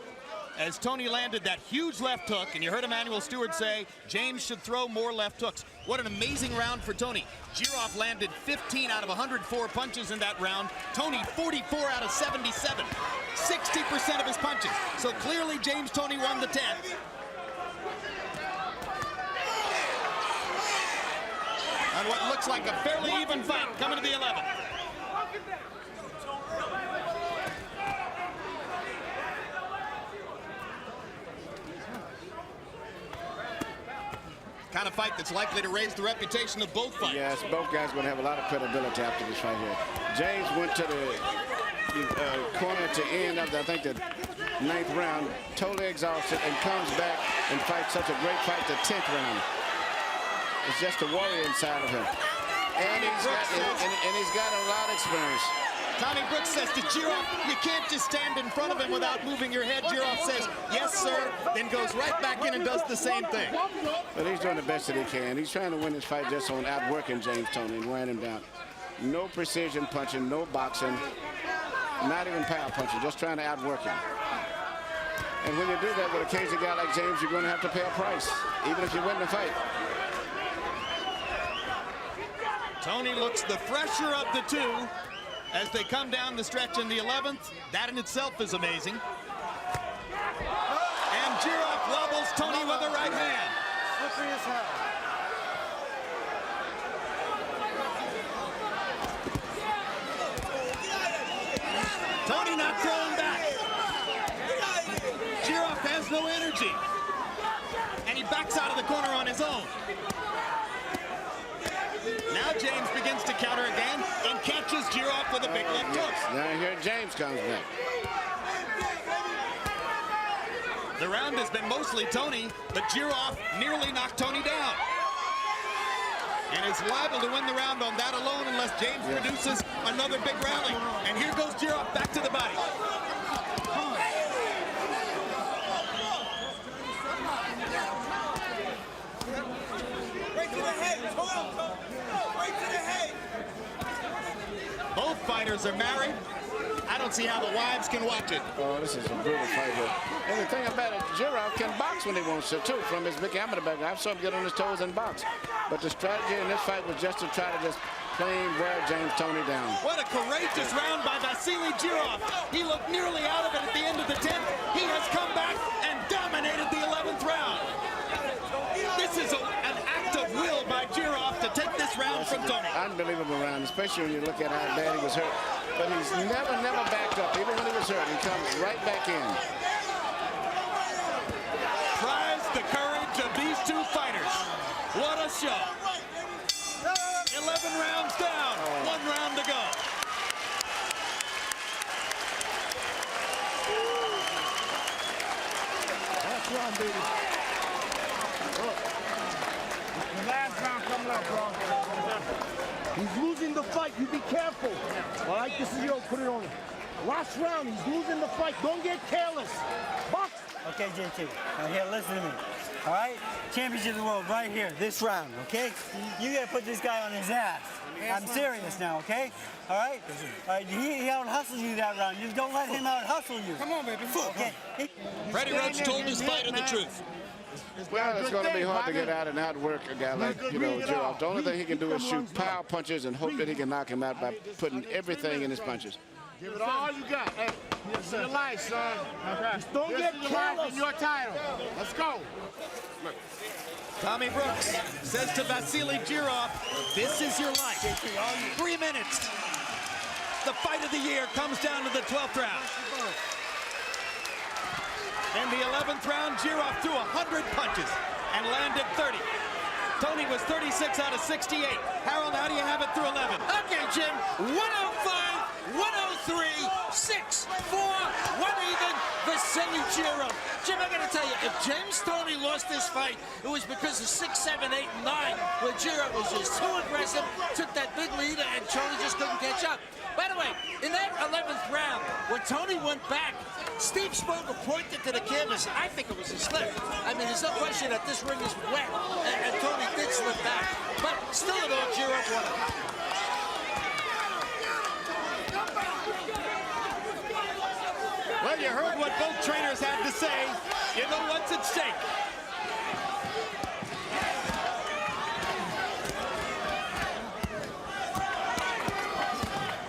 Speaker 1: as Toney landed that huge left hook, and you heard Emmanuel Stewart say James should throw more left hooks. What an amazing round for Toney. Jirov landed 15 out of 104 punches in that round. Toney 44 out of 77. 60% of his punches. So clearly James Toney won the 10th. And what looks like a fairly even fight coming to the 11th. Kind of fight that's likely to raise the reputation of both fighters.
Speaker 3: Yes, both guys going to have a lot of credibility after this fight here. James went to the corner to end of, I think, the 9th round, totally exhausted, and comes back and fights such a great fight the 10th round. It's just a warrior inside of him. And he's got a lot of experience.
Speaker 1: Tommy Brooks says to Jirov, you can't just stand in front of him without moving your head. Jirov says, yes, sir, then goes right back in and does the same thing.
Speaker 3: But he's doing the best that he can. He's trying to win this fight just on outworking James Toney and wearing him down. No precision punching, no boxing, not even power punching, just trying to outwork him. And when you do that with a cagey guy like James, you're going to have to pay a price, even if you win the fight.
Speaker 1: Toney looks the fresher of the two as they come down the stretch in the 11th. That in itself is amazing. And Jirov wobbles Toney with a right hand.
Speaker 5: Slippery as hell.
Speaker 1: Toney not throwing back. Jirov has no energy. And he backs out of the corner on his own. Now James begins to counter again and catches Jirov with a big left hook.
Speaker 3: Now here James comes back.
Speaker 1: The round has been mostly Toney, but Jirov nearly knocked Toney down. And is liable to win the round on that alone unless James produces another big rally. And here goes Jirov back to the body.
Speaker 8: Right to the head, toil. Right to the head.
Speaker 1: Both fighters are married. I don't see how the wives can watch it.
Speaker 3: Oh, this is a brutal fight here. And the thing about it, Jirov can box when he wants to, too, from his big amateur background. I've saw him get on his toes and box. But the strategy in this fight was just to try to just plain wear James Toney down.
Speaker 1: What a courageous round by Vasily Jirov. He looked nearly out of it at the end of the 10th. He has come back and dominated the 11th round. This is an act of will by Jirov to take this round from Toney.
Speaker 3: Unbelievable round, especially when you look at how bad he was hurt. But he's never backed up. Even when he was hurt, he comes right back in.
Speaker 1: show. 11 rounds down, 1 round to go.
Speaker 9: That's right, baby.
Speaker 6: The last round coming up, bro.
Speaker 9: He's losing the fight. You be careful. All right, this is yours. Put it on him. Last round, he's losing the fight. Don't get careless. Box.
Speaker 7: Okay, JT. Now here, listen to me. All right? Championship of the world right here, this round, okay? You gotta put this guy on his ass. I'm serious now, okay? All right? All right, he out-hustles you that round. You don't let him out-hustle you.
Speaker 8: Come on, baby.
Speaker 7: Okay?
Speaker 1: Freddie Roach told his fighter the truth.
Speaker 3: Well, it's going to be hard to get out and outwork a guy like, Jirov. The only thing he can do is shoot power punches and hope that he can knock him out by putting everything in his punches.
Speaker 6: Give it all you got. Hey, this is your life, son.
Speaker 9: Just don't
Speaker 6: This
Speaker 9: get
Speaker 6: is your life
Speaker 9: careless.
Speaker 6: and your title. Let's go.
Speaker 1: Tommy Brooks says to Vasily Jirov, this is your life. 3 minutes. The fight of the year comes down to the 12th round. In the 11th round, Jirov threw 100 punches and landed 30. Toney was 36 out of 68. Harold, how do you have it through 11?
Speaker 2: Okay, Jim. 105, 103, 6, 4, 1 even. Vasily Jirov. Jim, I gotta tell you, if James Toney lost this fight, it was because of 6, 7, 8, and 9, where Jirov was just too aggressive, took that big lead, and Toney just couldn't catch up. By the way, in that 11th round, when Toney went back, Steve Spogel pointed to the canvas. I think it was a slip. I mean, there's no question that this ring is wet, and Toney did slip back. But still in all, Jirov won it.
Speaker 1: Well, you heard what both trainers had to say. You know what's at stake.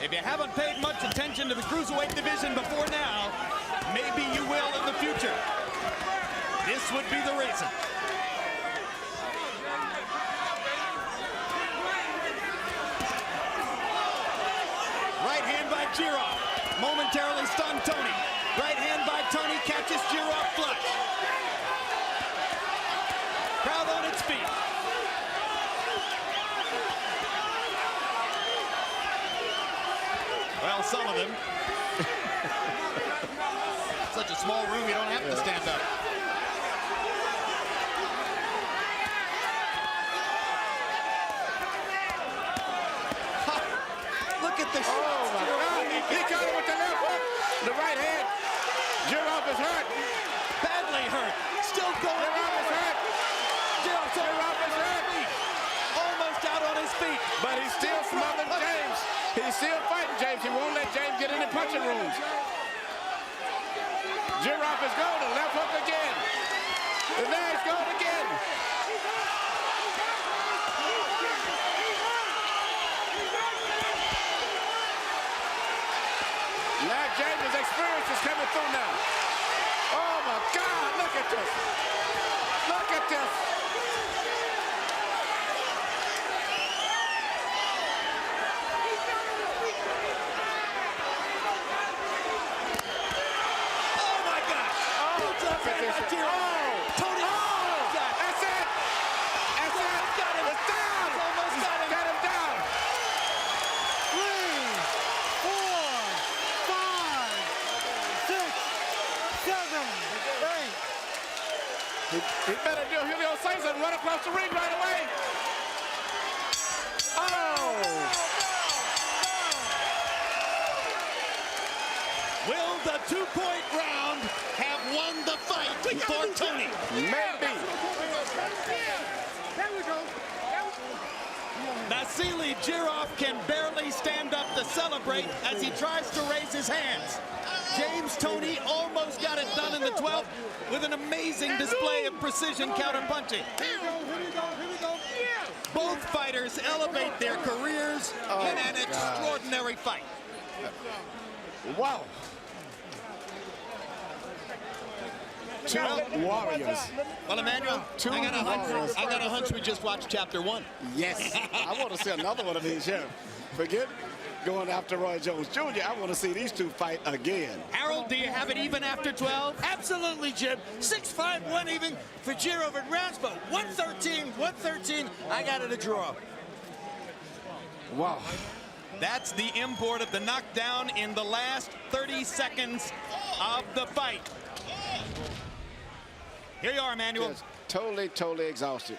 Speaker 1: If you haven't paid much attention to the cruiserweight division before now, maybe you will in the future. This would be the reason. Right hand by Jirov. Momentarily stunned Toney. Right hand by Toney catches Jirov flush. Crowd on its feet. Well, some of them. Such a small room, you don't have to stand up. Look at the shot.
Speaker 3: Oh, my God. He got it with the left hook. The right hand. Jirov is hurt.
Speaker 1: Badly hurt. Still going.
Speaker 3: Jirov is hurt. Jirov is hurt.
Speaker 1: Almost out on his feet.
Speaker 3: But he's still smothering James. He's still fighting James. He won't let James get in the punching rooms. Jirov is going. The left hook again. And there he's going again. Now James' experience is coming through now. Oh my God, look at this. Look at this.
Speaker 1: Oh my gosh. Toney.
Speaker 3: That's it. That's it.
Speaker 1: Got him.
Speaker 3: It's down.
Speaker 1: Almost got him.
Speaker 3: Got him down.
Speaker 7: 3, 4, 5, 6, 7, 8.
Speaker 3: He better do. He'll say something. Run across the ring right away. Oh.
Speaker 1: Will the 2-point round have won the fight for Toney?
Speaker 3: Maybe.
Speaker 1: Vasily Jirov can barely stand up to celebrate as he tries to raise his hands. James Toney almost got it done in the 12th with an amazing display of precision counterpunching. Both fighters elevate their careers in an extraordinary fight.
Speaker 3: Wow. Two warriors.
Speaker 1: Well, Emmanuel,
Speaker 3: Two
Speaker 1: I
Speaker 3: warriors.
Speaker 1: got a hunch we just watched chapter 1.
Speaker 3: Yes. I want to see another one of these here. Forget going after Roy Jones Jr. I want to see these two fight again.
Speaker 1: Harold, do you have it even after 12?
Speaker 2: Absolutely, Jim. 6-5, 1 even for Jirov and rounds, but 113. I got it a draw.
Speaker 3: Wow.
Speaker 1: That's the import of the knockdown in the last 30 seconds of the fight. Here you are, Emmanuel.
Speaker 3: Just totally exhausted.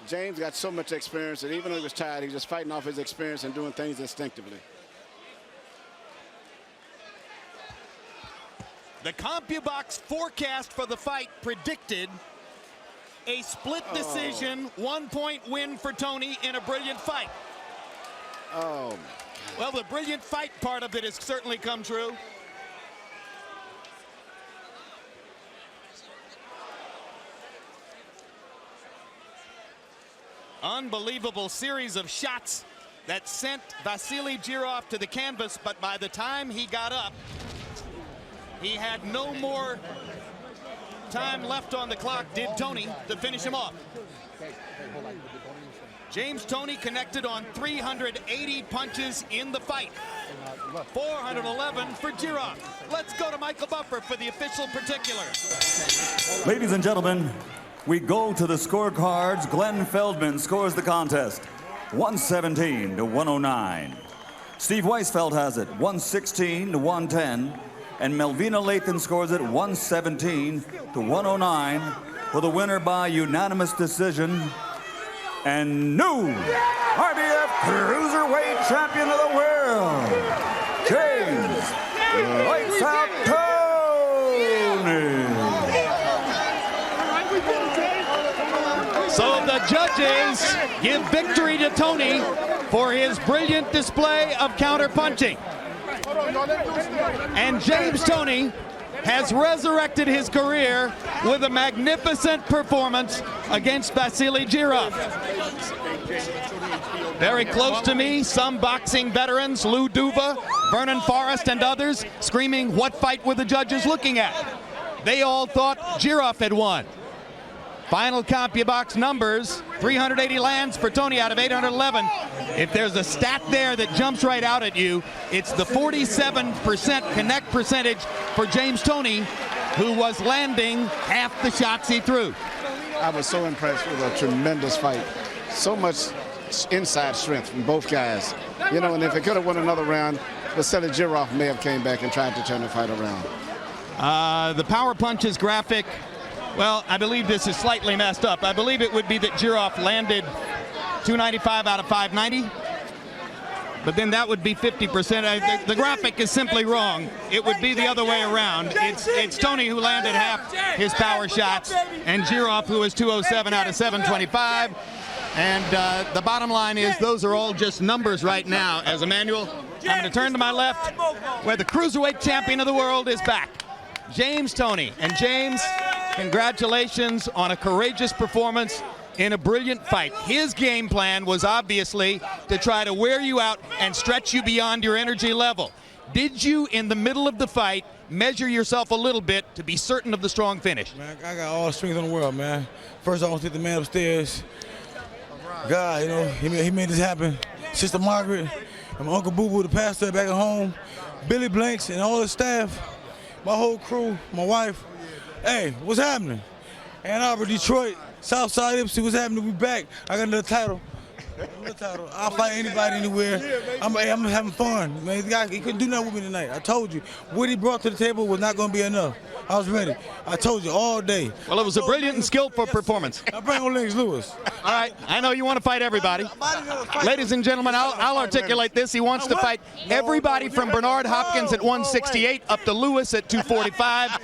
Speaker 3: James got so much experience that even though he was tired, he was just fighting off his experience and doing things instinctively.
Speaker 1: The CompuBox forecast for the fight predicted a split decision, 1-point win for Toney in a brilliant fight.
Speaker 3: Oh.
Speaker 1: Well, the brilliant fight part of it has certainly come true. Unbelievable series of shots that sent Vasily Jirov to the canvas, but by the time he got up, he had no more time left on the clock, did Toney, to finish him off. James Toney connected on 380 punches in the fight. 411 for Jirov. Let's go to Michael Buffer for the official particulars.
Speaker 4: Ladies and gentlemen, we go to the scorecards. Glenn Feldman scores the contest, 117 to 109. Steve Weisfeld has it, 116 to 110. And Melvina Lathan scores it, 117 to 109 for the winner by unanimous decision and new IBF Cruiserweight Champion of the World, James Lights Out Toney.
Speaker 1: So the judges give victory to Toney for his brilliant display of counter-punching. And James Toney has resurrected his career with a magnificent performance against Vasily Jirov. Very close to me, some boxing veterans, Lou Duva, Vernon Forrest, and others, screaming, "What fight were the judges looking at?" They all thought Jirov had won. Final CompuBox numbers, 380 lands for Toney out of 811. If there's a stat there that jumps right out at you, it's the 47% connect percentage for James Toney, who was landing half the shots he threw.
Speaker 3: I was so impressed with a tremendous fight. So much inside strength from both guys. You know, and if it could have won another round, Vasily Jirov may have came back and tried to turn the fight around.
Speaker 1: The power punches graphic, well, I believe this is slightly messed up. I believe it would be that Jirov landed 295 out of 590. But then that would be 50%. The graphic is simply wrong. It would be the other way around. It's Toney who landed half his power shots, and Jirov who is 207 out of 725. And the bottom line is those are all just numbers right now. As Emmanuel, I'm going to turn to my left, where the Cruiserweight Champion of the World is back, James Toney. And James, congratulations on a courageous performance in a brilliant fight. His game plan was obviously to try to wear you out and stretch you beyond your energy level. Did you, in the middle of the fight, measure yourself a little bit to be certain of the strong finish?
Speaker 10: Man, I got all the strength in the world, man. First, I want to take the man upstairs. God, you know, he made this happen. Sister Margaret, and my Uncle Boo Boo, the pastor back at home, Billy Blanks, and all his staff, my whole crew, my wife. Hey, what's happening? Ann Arbor, Detroit, Southside, Ipsy, what's happening? We back. I got another title. I'll fight anybody anywhere. I'm having fun. Man, the guy, he couldn't do nothing with me tonight. I told you. What he brought to the table was not going to be enough. I was ready. I told you all day.
Speaker 1: Well, it was a brilliant and skillful performance.
Speaker 10: I bring on Lennox Lewis.
Speaker 1: All right, I know you want to fight everybody. Ladies and gentlemen, I'll articulate this. He wants to fight everybody from Bernard Hopkins at 168 up to Lewis at 245.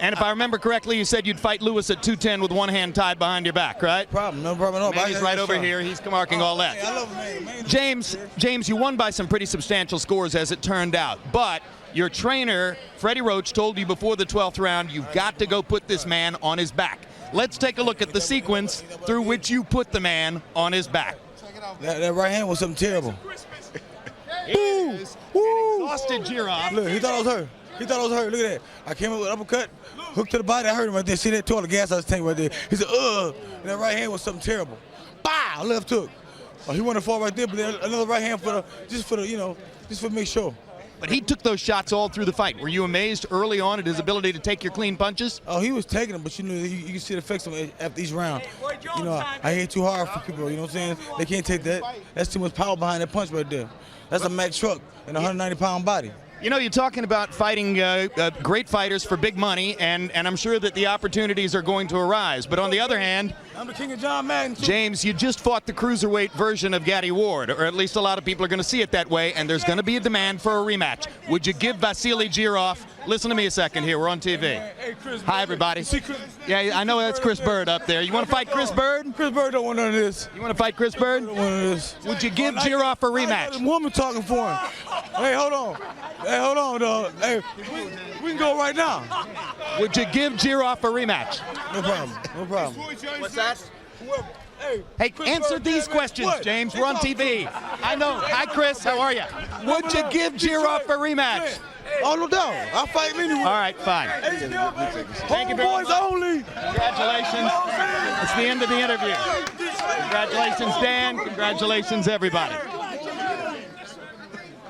Speaker 1: And if I remember correctly, you said you'd fight Lewis at 210 with one hand tied behind your back, right?
Speaker 10: No problem at all.
Speaker 1: He's right over here. He's marking all that.
Speaker 10: I love him, man.
Speaker 1: James, you won by some pretty substantial scores as it turned out, but your trainer, Freddie Roach, told you before the 12th round, you've got to go put this man on his back. Let's take a look at the sequence through which you put the man on his back.
Speaker 10: That right hand was something terrible.
Speaker 1: Boom! Exhausted Jirov.
Speaker 10: Look, he thought I was hurt. Look at that. I came up with an uppercut, hooked to the body. I heard him right there. See that toilet gas I was tank right there. He said, ugh. And that right hand was something terrible. Bow! Left hook. Oh, he wanted to fall right there, but then another right hand just to make sure.
Speaker 1: But he took those shots all through the fight. Were you amazed early on at his ability to take your clean punches?
Speaker 10: Oh, he was taking them, but you can see the effects of it after each round. I hit too hard for people, you know what I'm saying? They can't take that. That's too much power behind that punch right there. That's a Mack truck in a 190-pound body.
Speaker 1: You know, you're talking about fighting great fighters for big money, and I'm sure that the opportunities are going to arise. But on the other hand,
Speaker 10: I'm the king of John Madden, too.
Speaker 1: James, you just fought the cruiserweight version of Gaddy Ward, or at least a lot of people are going to see it that way, and there's going to be a demand for a rematch. Would you give Vasily Jirov? Listen to me a second here. We're on TV.
Speaker 10: Hey, Chris,
Speaker 1: hi, everybody.
Speaker 10: Chris,
Speaker 1: yeah, I know that's Chris Bird up there. You want to fight Chris Bird?
Speaker 10: Chris Bird don't want none of this.
Speaker 1: You want to fight Chris Bird?
Speaker 10: Don't want none of this.
Speaker 1: Would you give Jirov a rematch?
Speaker 10: I woman talking for him. Hey, hold on. Hey, hold on, dog. Hey, we can go right now.
Speaker 1: Would you give Jirov a rematch?
Speaker 10: No problem. No problem.
Speaker 1: What's that? Hey, answer these questions, James. We're on TV. I know. Hi, Chris. How are you? Would you give Jirov a rematch?
Speaker 10: Oh, no doubt. I'll fight him anyway.
Speaker 1: All right, fine. Thank you very much.
Speaker 10: Only.
Speaker 1: Congratulations. It's the end of the interview. Congratulations, Dan. Congratulations, everybody.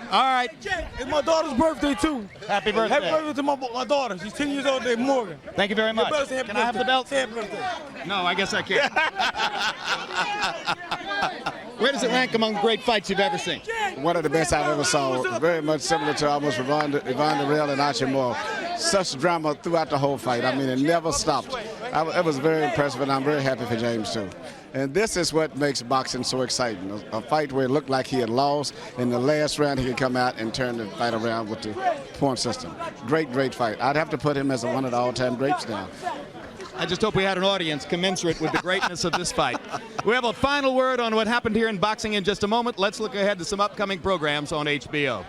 Speaker 1: All right.
Speaker 10: It's my daughter's birthday, too.
Speaker 1: Happy birthday.
Speaker 10: Happy birthday to my daughter. She's 10 years old today, Morgan.
Speaker 1: Thank you very much. Can I have the belt?
Speaker 10: Happy birthday.
Speaker 1: No, I guess I can't. Where does it rank among great fights you've ever seen?
Speaker 3: One of the best I've ever saw. Very much similar to almost Yvonne Derailed and Archie Moore. Such drama throughout the whole fight. I mean, it never stopped. It was very impressive, and I'm very happy for James, too. And this is what makes boxing so exciting. A fight where it looked like he had lost. In the last round, he could come out and turn the fight around with the point system. Great, great fight. I'd have to put him as one of the all-time greats now.
Speaker 1: I just hope we had an audience commensurate with the greatness of this fight. We have a final word on what happened here in boxing in just a moment. Let's look ahead to some upcoming programs on HBO.